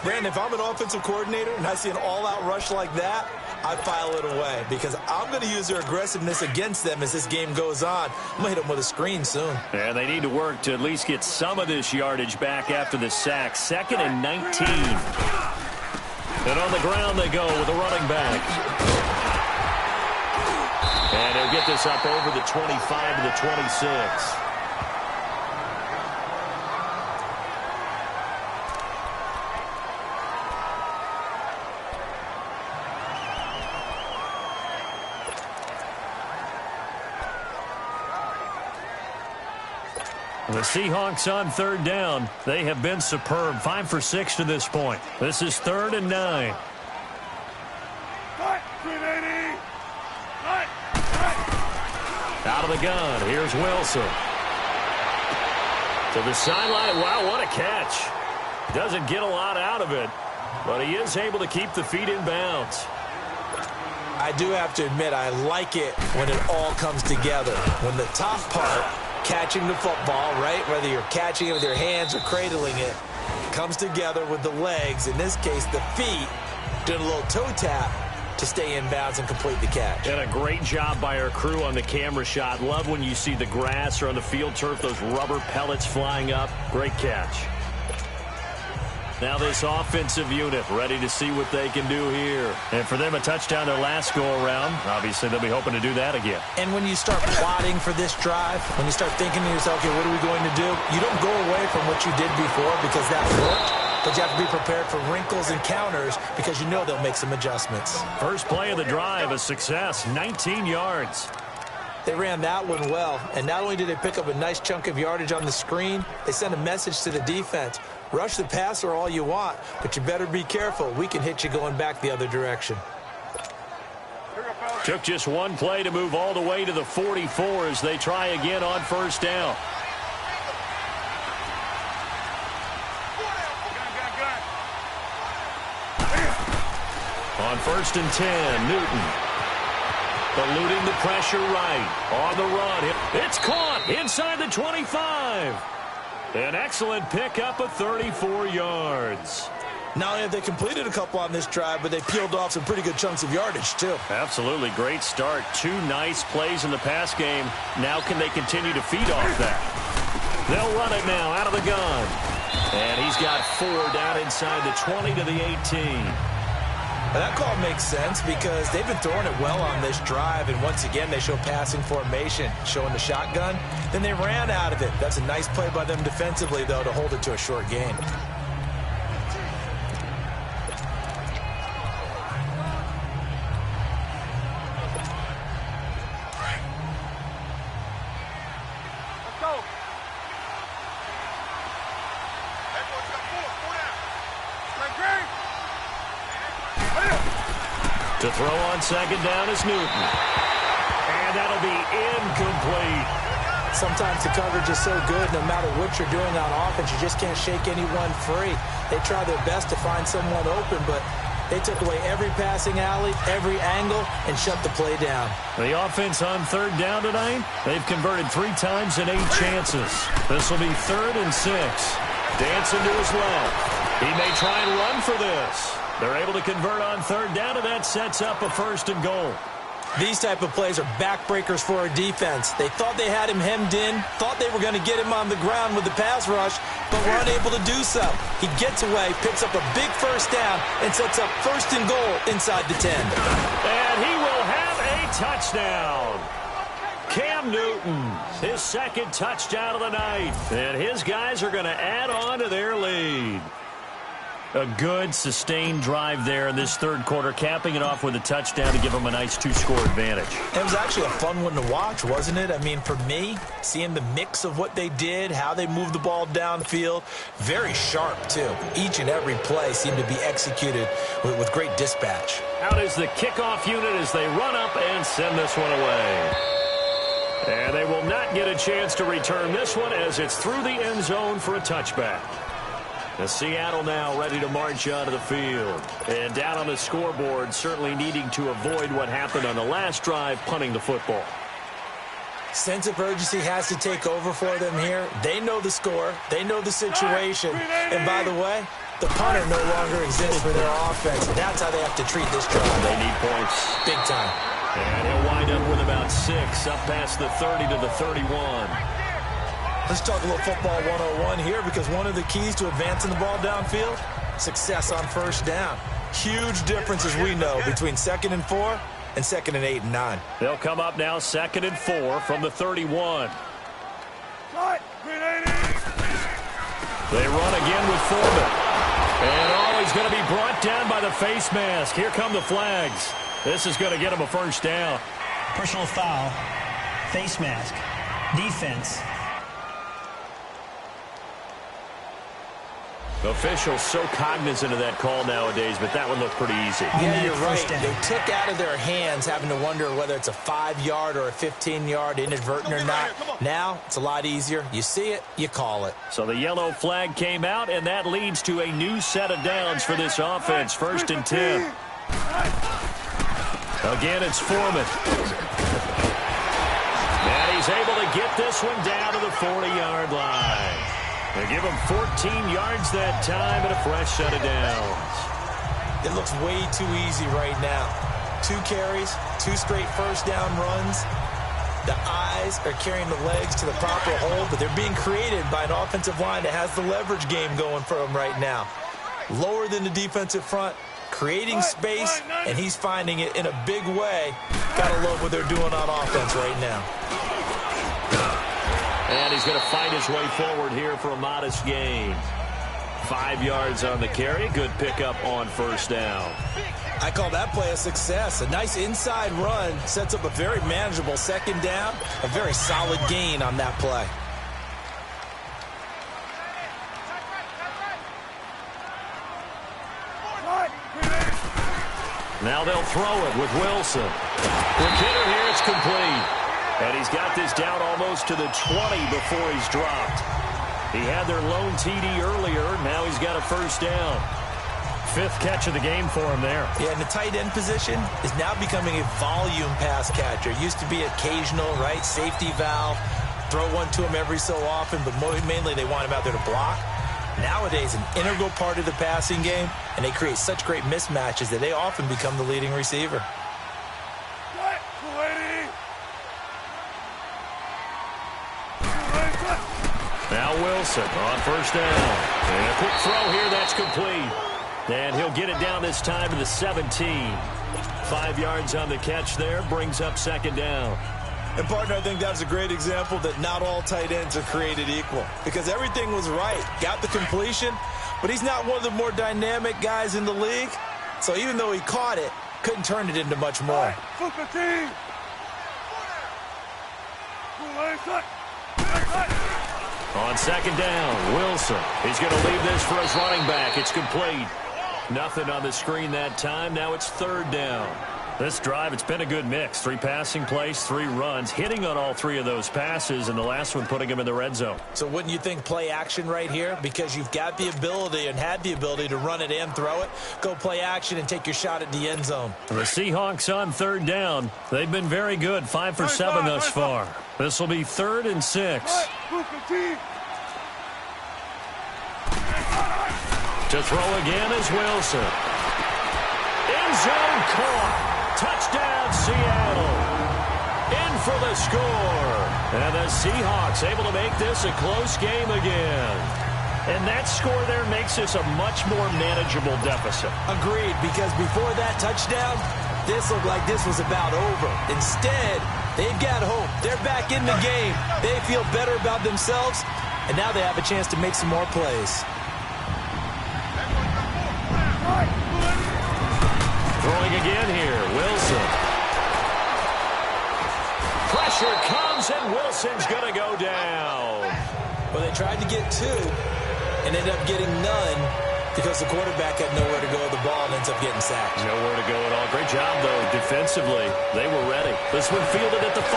Brandon, if I'm an offensive coordinator and I see an all-out rush like that, I file it away because I'm going to use their aggressiveness against them as this game goes on. I'm going to hit them with a screen soon. And they need to work to at least get some of this yardage back after the sack. 2nd and 19. And on the ground they go with the running back. And he'll get this up over the 25 to the 26. The Seahawks on 3rd down. They have been superb. 5 for 6 to this point. This is 3rd and 9. Out of the gun. Here's Wilson. To the sideline. Wow, what a catch. Doesn't get a lot out of it, but he is able to keep the feet in bounds. I do have to admit, I like it when it all comes together. When the top part, catching the football, right, whether you're catching it with your hands or cradling it, comes together with the legs, in this case the feet, doing a little toe tap to stay in bounds and complete the catch. And a great job by our crew on the camera shot. Love when you see the grass or on the field turf, those rubber pellets flying up. Great catch. Now this offensive unit ready to see what they can do here. And for them, a touchdown their last go-around. Obviously, they'll be hoping to do that again. And when you start plotting for this drive, when you start thinking to yourself, okay, what are we going to do? You don't go away from what you did before because that worked. But you have to be prepared for wrinkles and counters because you know they'll make some adjustments. First play of the drive, a success, 19 yards. They ran that one well, and not only did they pick up a nice chunk of yardage on the screen, they sent a message to the defense. Rush the passer all you want, but you better be careful. We can hit you going back the other direction. Took just one play to move all the way to the 44 as they try again on 1st down. On 1st and 10, Newton. Eluding the pressure right. On the run. It's caught inside the 25. An excellent pickup of 34 yards. Not only have they completed a couple on this drive, but they peeled off some pretty good chunks of yardage, too. Absolutely. Great start. 2 nice plays in the pass game. Now can they continue to feed off that? They'll run it now out of the gun. And he's got 4 down inside the 20 to the 18. Now that call makes sense because they've been throwing it well on this drive, and once again they show passing formation, showing the shotgun. Then they ran out of it. That's a nice play by them defensively, though, to hold it to a short gain. Let's go. To throw on second down is Newton. And that'll be incomplete. Sometimes the coverage is so good, no matter what you're doing on offense, you just can't shake anyone free. They try their best to find someone open, but they took away every passing alley, every angle, and shut the play down. The offense on third down tonight, they've converted 3 times in 8 chances. This will be 3rd and 6. Dancing to his left. He may try and run for this. They're able to convert on third down, and that sets up a 1st and goal. These type of plays are backbreakers for our defense. They thought they had him hemmed in, thought they were going to get him on the ground with the pass rush, but were unable to do so. He gets away, picks up a big 1st down, and sets up 1st and goal inside the 10. And he will have a touchdown. Cam Newton, his 2nd touchdown of the night. And his guys are going to add on to their lead. A good, sustained drive there in this 3rd quarter, capping it off with a touchdown to give them a nice 2-score advantage. It was actually a fun one to watch, wasn't it? I mean, for me, seeing the mix of what they did, how they moved the ball downfield, very sharp, too. Each and every play seemed to be executed with great dispatch. Out is the kickoff unit as they run up and send this one away. And they will not get a chance to return this one as it's through the end zone for a touchback. The Seattle now ready to march onto the field. And down on the scoreboard, certainly needing to avoid what happened on the last drive, punting the football. Sense of urgency has to take over for them here. They know the score. They know the situation. And by the way, the punter no longer exists for their offense. That's how they have to treat this drive. They need points. Big time. And he'll wind up with about 6 up past the 30 to the 31. Let's talk a little football 101 here, because one of the keys to advancing the ball downfield, success on 1st down. Huge difference, as we know, between 2nd and 4 and 2nd and 8 and 9. They'll come up now 2nd and 4 from the 31. They run again with Foreman. And he's going to be brought down by the face mask. Here come the flags. This is going to get him a 1st down. Personal foul, face mask, defense. Officials so cognizant of that call nowadays, but that one looked pretty easy. Yeah, you're right. They took out of their hands having to wonder whether it's a 5-yard or a 15-yard, inadvertent or not. Now, it's a lot easier. You see it, you call it. So the yellow flag came out, and that leads to a new set of downs for this offense. 1st and 10. Again, it's Foreman. And he's able to get this one down to the 40-yard line. They give him 14 yards that time and a fresh set of downs. It looks way too easy right now. 2 carries, 2 straight 1st down runs. The eyes are carrying the legs to the proper hold, but they're being created by an offensive line that has the leverage game going for them right now. Lower than the defensive front, creating space, and he's finding it in a big way. Gotta love what they're doing on offense right now. And he's going to fight his way forward here for a modest gain. 5 yards on the carry. Good pickup on 1st down. I call that play a success. A nice inside run sets up a very manageable 2nd down. A very solid gain on that play. Now they'll throw it with Wilson. Quick hitter here. It's complete. And he's got this down almost to the 20 before he's dropped. He had their lone TD earlier. Now he's got a 1st down. 5th catch of the game for him there. Yeah, and the tight end position is now becoming a volume pass catcher. Used to be occasional, right? Safety valve. Throw one to him every so often, but mainly they want him out there to block. Nowadays, an integral part of the passing game, and they create such great mismatches that they often become the leading receiver. Now Wilson on 1st down. And a quick throw here, that's complete. And he'll get it down this time to the 17. 5 yards on the catch there, brings up 2nd down. And, partner, I think that's a great example that not all tight ends are created equal, because everything was right. Got the completion, but he's not one of the more dynamic guys in the league. So even though he caught it, couldn't turn it into much more. On 2nd down, Wilson. He's going to leave this for his running back. It's complete. Nothing on the screen that time. Now it's 3rd down. This drive, it's been a good mix. 3 passing plays, 3 runs, hitting on all 3 of those passes, and the last one putting him in the red zone. So wouldn't you think play action right here? Because you've got the ability and had the ability to run it and throw it. Go play action and take your shot at the end zone. The Seahawks on 3rd down. They've been very good, 5 for 7 thus far. This will be 3rd and 6. To throw again is Wilson. End zone caught. Touchdown, Seattle. In for the score. And the Seahawks able to make this a close game again. And that score there makes this a much more manageable deficit. Agreed, because before that touchdown, this looked like this was about over. Instead, they've got hope. They're back in the game. They feel better about themselves, and now they have a chance to make some more plays. Throwing again here, Wilson. Pressure comes, and Wilson's going to go down. Well, they tried to get 2 and ended up getting none because the quarterback had nowhere to go with the ball and ends up getting sacked. Nowhere to go at all. Great job, though, defensively. They were ready. This one fielded at the 5.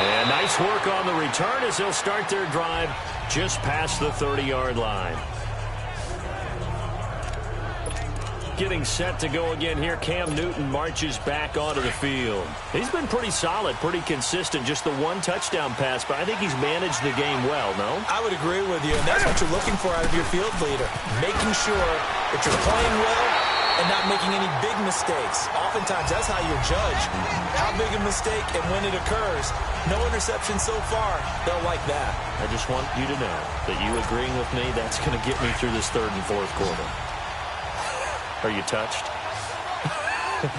And nice work on the return as they'll start their drive just past the 30-yard line. Getting set to go again here. Cam Newton marches back onto the field. He's been pretty solid, pretty consistent. Just the 1 touchdown pass, but I think he's managed the game well, no? I would agree with you, and that's what you're looking for out of your field leader. Making sure that you're playing well and not making any big mistakes. Oftentimes, that's how you're judged. How big a mistake and when it occurs. No interception so far. They'll like that. I just want you to know that you agreeing with me, that's going to get me through this 3rd and 4th quarter. Are you touched?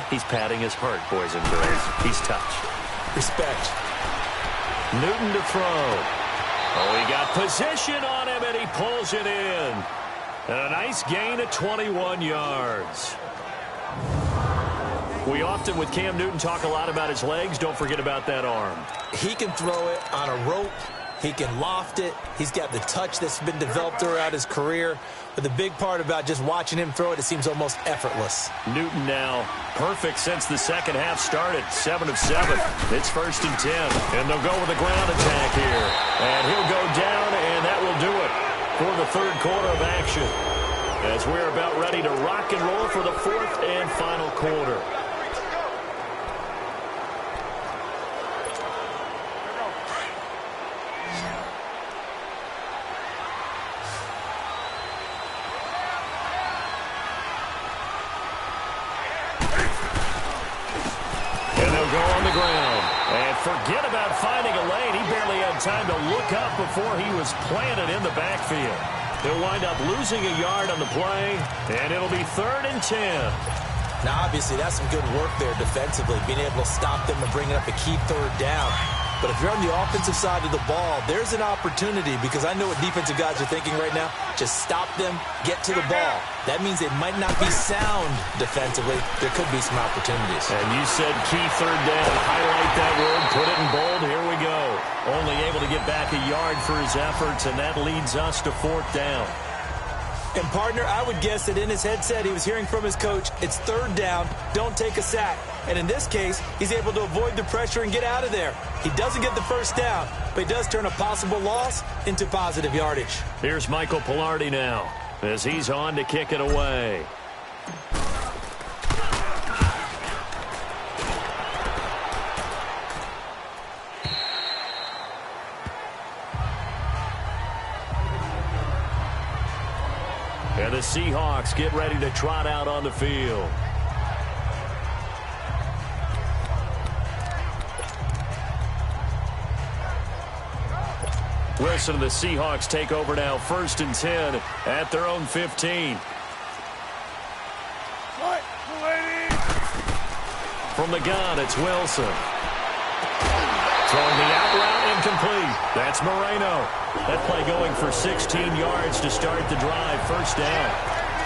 He's patting his heart, boys and girls. He's touched. Respect. Newton to throw. Oh, he got position on him, and he pulls it in. And a nice gain of 21 yards. We often, with Cam Newton, talk a lot about his legs. Don't forget about that arm. He can throw it on a rope. He can loft it. He's got the touch that's been developed throughout his career. But the big part about just watching him throw it, it seems almost effortless. Newton now perfect since the second half started. 7 of 7. It's 1st and 10. And they'll go with a ground attack here. And he'll go down, and that will do it for the 3rd quarter of action. As we're about ready to rock and roll for the 4th and final quarter. Forget about finding a lane. He barely had time to look up before he was planted in the backfield. He'll wind up losing a yard on the play, and it'll be 3rd and 10. Now, obviously, that's some good work there defensively, being able to stop them and bring it up a key 3rd down. But if you're on the offensive side of the ball, there's an opportunity, because I know what defensive guys are thinking right now. Just stop them, get to the ball. That means it might not be sound defensively. There could be some opportunities. And you said key 3rd down. Highlight that word, put it in bold. Here we go. Only able to get back a yard for his efforts, and that leads us to 4th down. And, partner, I would guess that in his headset he was hearing from his coach, it's 3rd down, don't take a sack. And in this case, he's able to avoid the pressure and get out of there. He doesn't get the 1st down, but he does turn a possible loss into positive yardage. Here's Michael Pilardi now as he's on to kick it away. And the Seahawks get ready to trot out on the field. Wilson and the Seahawks take over now, 1st and 10 at their own 15. From the gun, it's Wilson. Throwing the out route, incomplete. That's Moreno. That play going for 16 yards to start the drive. 1st down.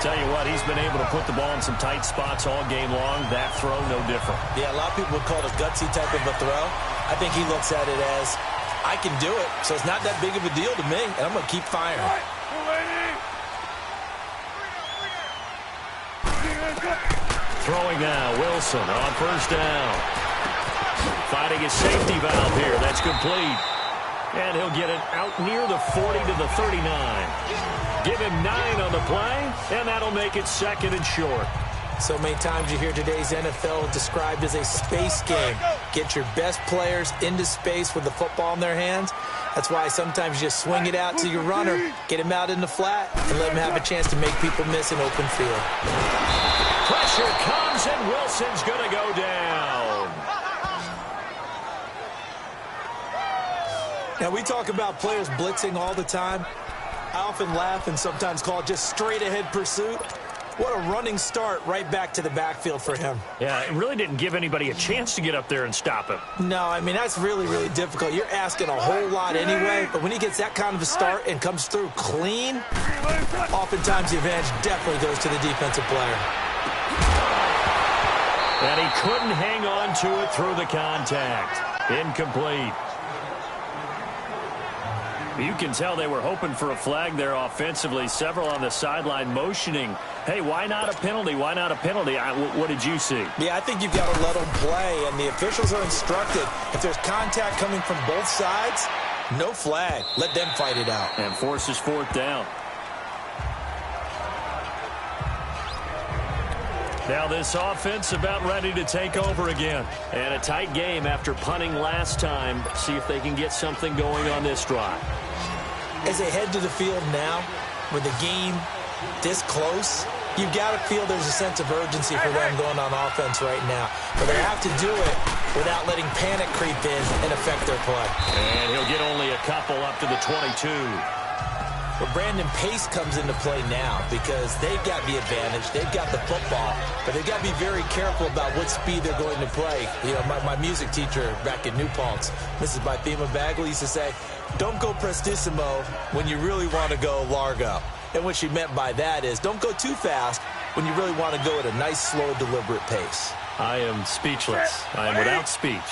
Tell you what, he's been able to put the ball in some tight spots all game long. That throw, no different. Yeah, a lot of people would call it a gutsy type of a throw. I think he looks at it as, I can do it, so it's not that big of a deal to me, and I'm going to keep firing. Throwing now, Wilson on first down. Fighting his safety valve here. That's complete. And he'll get it out near the 40 to the 39. Give him 9 on the play, and that'll make it 2nd and short. So many times you hear today's NFL described as a space game. Get your best players into space with the football in their hands. That's why sometimes you just swing it out to your runner, get him out in the flat, and let him have a chance to make people miss an open field. Pressure comes, and Wilson's going to go down. Now, we talk about players blitzing all the time. I often laugh and sometimes call it just straight-ahead pursuit. What a running start right back to the backfield for him. Yeah, it really didn't give anybody a chance to get up there and stop him. No, I mean, that's really, really difficult. You're asking a whole lot anyway, but when he gets that kind of a start and comes through clean, oftentimes the advantage definitely goes to the defensive player. And he couldn't hang on to it through the contact. Incomplete. You can tell they were hoping for a flag there offensively. Several on the sideline motioning, hey, why not a penalty? Why not a penalty? What did you see? Yeah, I think you've got to let them play, and the officials are instructed. If there's contact coming from both sides, no flag. Let them fight it out. And forces 4th down. Now this offense about ready to take over again. And a tight game after punting last time. See if they can get something going on this drive. As they head to the field now, with the game this close, you've got to feel there's a sense of urgency for them going on offense right now. But they have to do it without letting panic creep in and affect their play. And he'll get only a couple up to the 22. But Brandon, pace comes into play now because they've got the advantage. They've got the football, but they've got to be very careful about what speed they're going to play. You know, my music teacher back in New Paltz, Mrs. Bythema Bagley, used to say, don't go prestissimo when you really want to go largo. And what she meant by that is don't go too fast when you really want to go at a nice, slow, deliberate pace. I am speechless. I am without speech.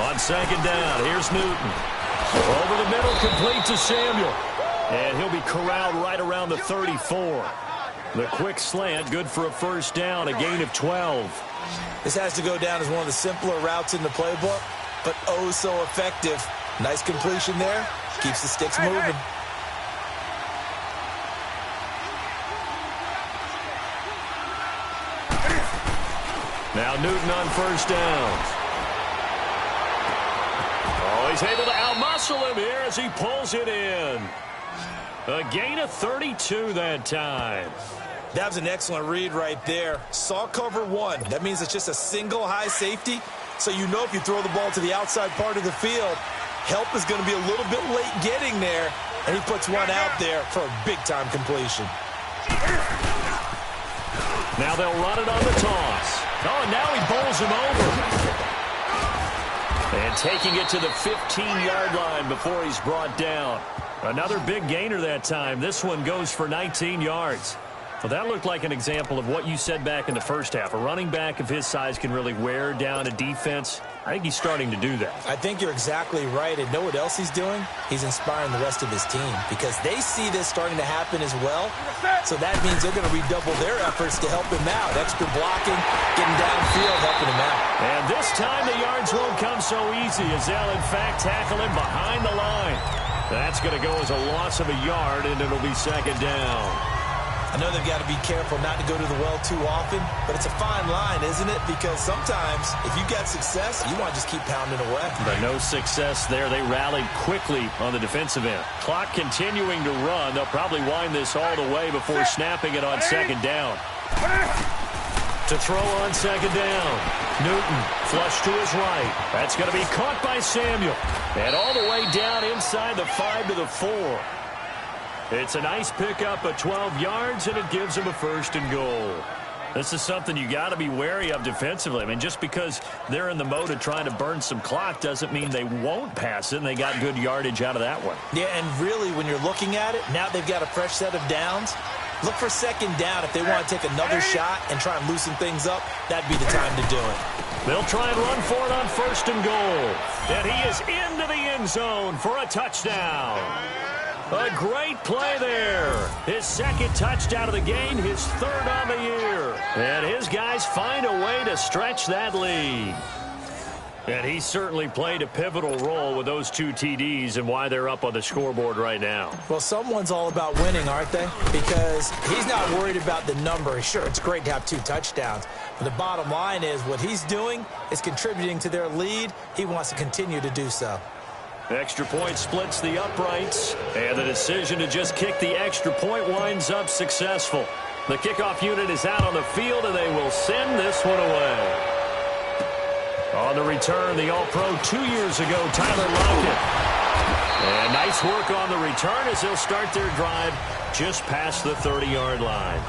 On 2nd down, here's Newton. Over the middle, complete to Samuel. And he'll be corralled right around the 34. The quick slant, good for a 1st down, a gain of 12. This has to go down as one of the simpler routes in the playbook, but oh so effective. Nice completion there. Keeps the sticks moving. Now Newton on 1st down. Oh, he's able to outmuscle him here as he pulls it in. A gain of 32 that time. That was an excellent read right there. Saw cover 1. That means it's just a single high safety. So you know if you throw the ball to the outside part of the field, help is going to be a little bit late getting there. And he puts one out there for a big-time completion. Now they'll run it on the toss. Oh, and now he bowls him over. And taking it to the 15-yard line before he's brought down. Another big gainer that time. This one goes for 19 yards. Well, that looked like an example of what you said back in the first half. A running back of his size can really wear down a defense. I think he's starting to do that. I think you're exactly right. And know what else he's doing? He's inspiring the rest of his team because they see this starting to happen as well. So that means they're going to redouble their efforts to help him out. Extra blocking, getting downfield, helping him out. And this time the yards won't come so easy as they'll, in fact, tackle him behind the line. That's going to go as a loss of a yard, and it'll be 2nd down. I know they've got to be careful not to go to the well too often, but it's a fine line, isn't it? Because sometimes if you've got success, you want to just keep pounding away. But no success there. They rallied quickly on the defensive end. Clock continuing to run. They'll probably wind this all the way before snapping it on 2nd down. To throw on 2nd down. Newton flush to his right. That's going to be caught by Samuel. And all the way down inside the 5 to the 4. It's a nice pickup of 12 yards, and it gives them a 1st and goal. This is something you got to be wary of defensively. I mean, just because they're in the mode of trying to burn some clock doesn't mean they won't pass it, and they got good yardage out of that one. Yeah, and really, when you're looking at it, now they've got a fresh set of downs. Look for 2nd down if they want to take another shot and try and loosen things up. That'd be the time to do it. They'll try and run for it on 1st and goal. And he is into the end zone for a touchdown. A great play there. His 2nd touchdown of the game, his 3rd on the year. And his guys find a way to stretch that lead. And he certainly played a pivotal role with those 2 TDs and why they're up on the scoreboard right now. Well, someone's all about winning, aren't they? Because he's not worried about the number. Sure, it's great to have 2 touchdowns. But the bottom line is what he's doing is contributing to their lead. He wants to continue to do so. Extra point splits the uprights, and the decision to just kick the extra point winds up successful. The kickoff unit is out on the field, and they will send this one away. On the return, the All-Pro 2 years ago, Tyler Lockett. And nice work on the return as they'll start their drive just past the 30-yard line.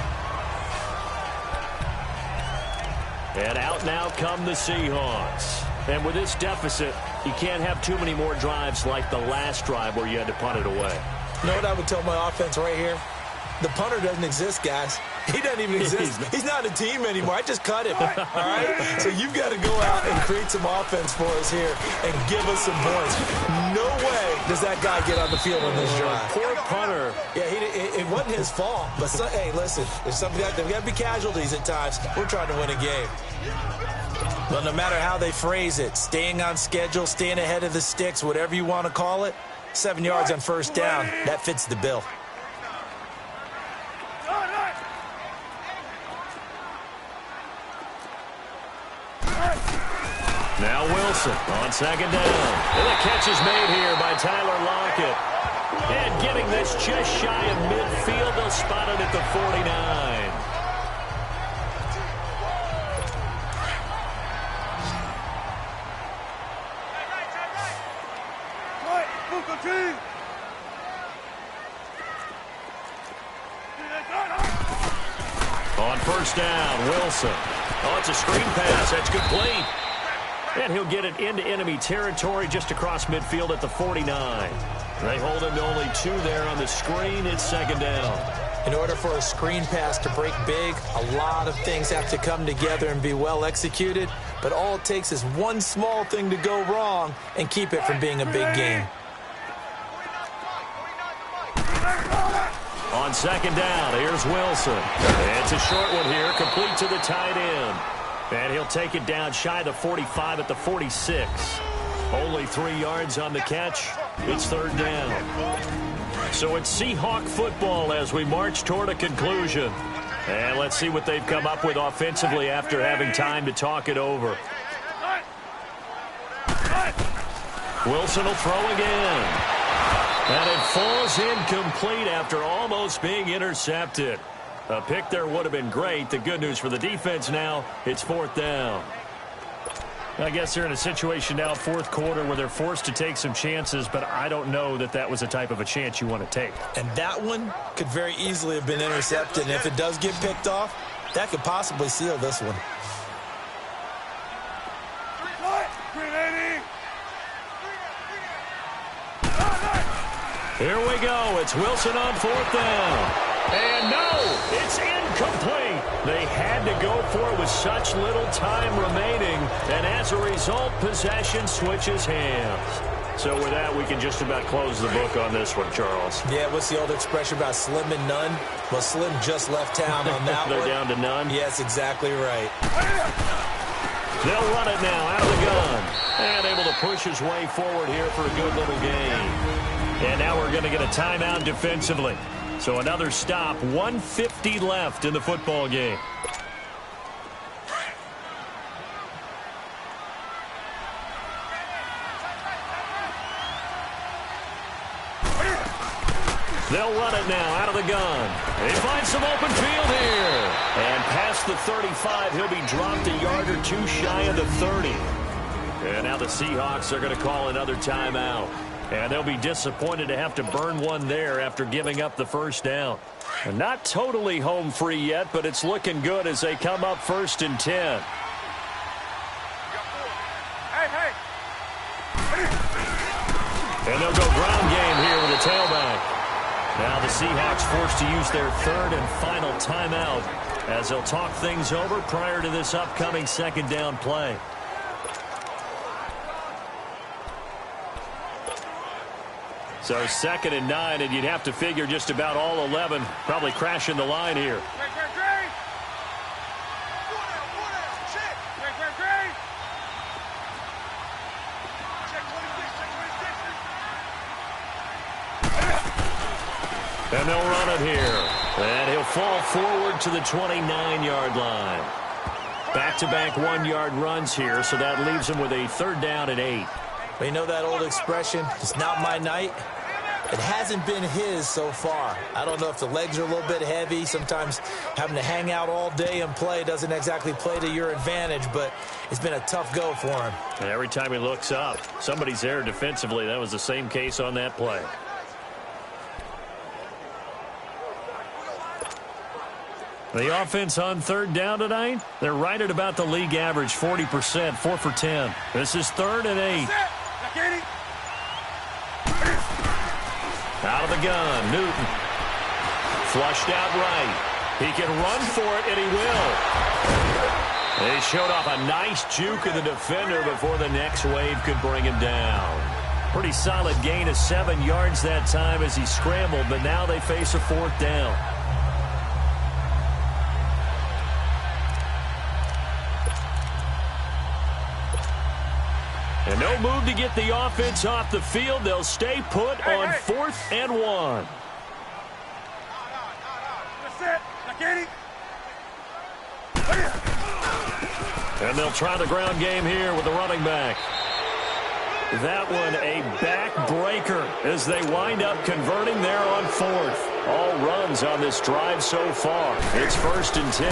And out now come the Seahawks. And with this deficit, you can't have too many more drives like the last drive where you had to punt it away. You know what I would tell my offense right here? The punter doesn't exist, guys. He doesn't even exist. He's not a team anymore. I just cut him, all right? So you've got to go out and create some offense for us here and give us some points. No way does that guy get on the field on this drive. Poor punter. Yeah, it wasn't his fault. But, hey, listen, there's something there's got to be casualties at times. We're trying to win a game. But no matter how they phrase it, staying on schedule, staying ahead of the sticks, whatever you want to call it, 7 yards on 1st down, that fits the bill. Now Wilson on 2nd down. And the catch is made here by Tyler Lockett. And getting this just shy of midfield, they'll spot it at the 49. On 1st down, Wilson. Oh, it's a screen pass. That's complete. And he'll get it into enemy territory just across midfield at the 49. They hold him to only 2 there on the screen. It's 2nd down. In order for a screen pass to break big, a lot of things have to come together and be well executed. But all it takes is one small thing to go wrong and keep it from being a big game. On 2nd down, here's Wilson. It's a short one here, complete to the tight end. And he'll take it down shy of the 45 at the 46. Only 3 yards on the catch. It's 3rd down. So it's Seahawk football as we march toward a conclusion. And let's see what they've come up with offensively after having time to talk it over. Wilson will throw again. And it falls incomplete after almost being intercepted. A pick there would have been great. The good news for the defense now, it's 4th down. I guess they're in a situation now, 4th quarter, where they're forced to take some chances, but I don't know that that was the type of a chance you want to take. And that one could very easily have been intercepted. And if it does get picked off, that could possibly seal this one. Here we go. It's Wilson on 4th down. And no, it's incomplete. They had to go for it with such little time remaining. And as a result, possession switches hands. So with that, we can just about close the book on this one, Charles. Yeah, what's the old expression about slim and none? Well, Slim just left town on that They're one. down to none? Yes, exactly right. They'll run it now out of the gun. And able to push his way forward here for a good little gain. And now we're going to get a timeout defensively. So another stop, 1:50 left in the football game. They'll run it now out of the gun. They find some open field here. And past the 35, he'll be dropped a yard or 2 shy of the 30. And now the Seahawks are going to call another timeout. And they'll be disappointed to have to burn one there after giving up the first down. And not totally home free yet, but it's looking good as they come up 1st and 10. And they'll go ground game here with a tailback. Now the Seahawks forced to use their 3rd and final timeout as they'll talk things over prior to this upcoming 2nd down play. So 2nd and 9, and you'd have to figure just about all 11 probably crashing the line here. And they'll run it here. And he'll fall forward to the 29-yard line. Back-to-back 1-yard runs here, so that leaves him with a 3rd down and 8. Well, you know that old expression, it's not my night? It hasn't been his so far. I don't know if the legs are a little bit heavy. Sometimes having to hang out all day and play doesn't exactly play to your advantage, but it's been a tough go for him. And every time he looks up, somebody's there defensively. That was the same case on that play. The offense on 3rd down tonight, they're right at about the league average, 40%, 4 for 10. This is 3rd and 8. Out of the gun, Newton. Flushed out right. He can run for it, and he will. They showed off a nice juke of the defender before the next wave could bring him down. Pretty solid gain of 7 yards that time as he scrambled, but now they face a 4th down. And no move to get the offense off the field. They'll stay put on 4th and 1. And they'll try the ground game here with the running back. That one a backbreaker as they wind up converting there on 4th. All runs on this drive so far. It's 1st and 10.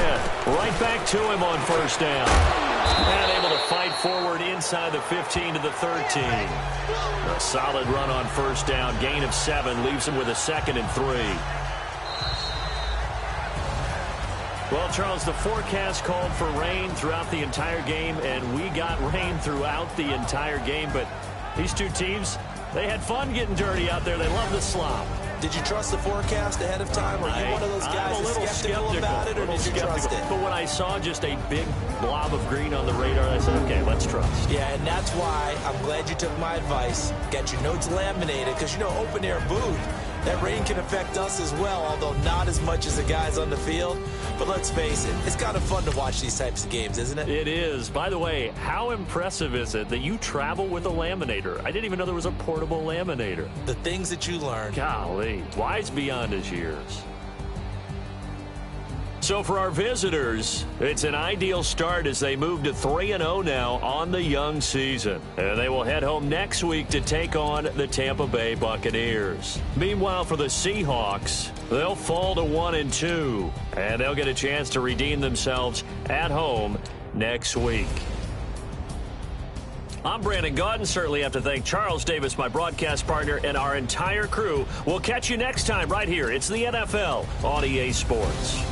Right back to him on 1st down. And able to fight forward inside the 15 to the 13. A solid run on 1st down. Gain of 7 leaves him with a 2nd and 3. Well, Charles, the forecast called for rain throughout the entire game, and we got rain throughout the entire game. But these two teams, they had fun getting dirty out there. They love the slop. Did you trust the forecast ahead of time? Are you one of those guys I'm a little skeptical about it, or did you trust it? But when I saw just a big blob of green on the radar, I said, okay, let's trust. Yeah, and that's why I'm glad you took my advice. Get your notes laminated, because, you know, open-air booth, that rain can affect us as well, although not as much as the guys on the field. But let's face it, it's kind of fun to watch these types of games, isn't it? It is. By the way, how impressive is it that you travel with a laminator? I didn't even know there was a portable laminator. The things that you learn. Golly, wise beyond his years. So for our visitors, it's an ideal start as they move to 3-0 now on the young season. And they will head home next week to take on the Tampa Bay Buccaneers. Meanwhile, for the Seahawks, they'll fall to 1-2. And they'll get a chance to redeem themselves at home next week. I'm Brandon Gaudin. Certainly have to thank Charles Davis, my broadcast partner, and our entire crew. We'll catch you next time right here. It's the NFL on EA Sports.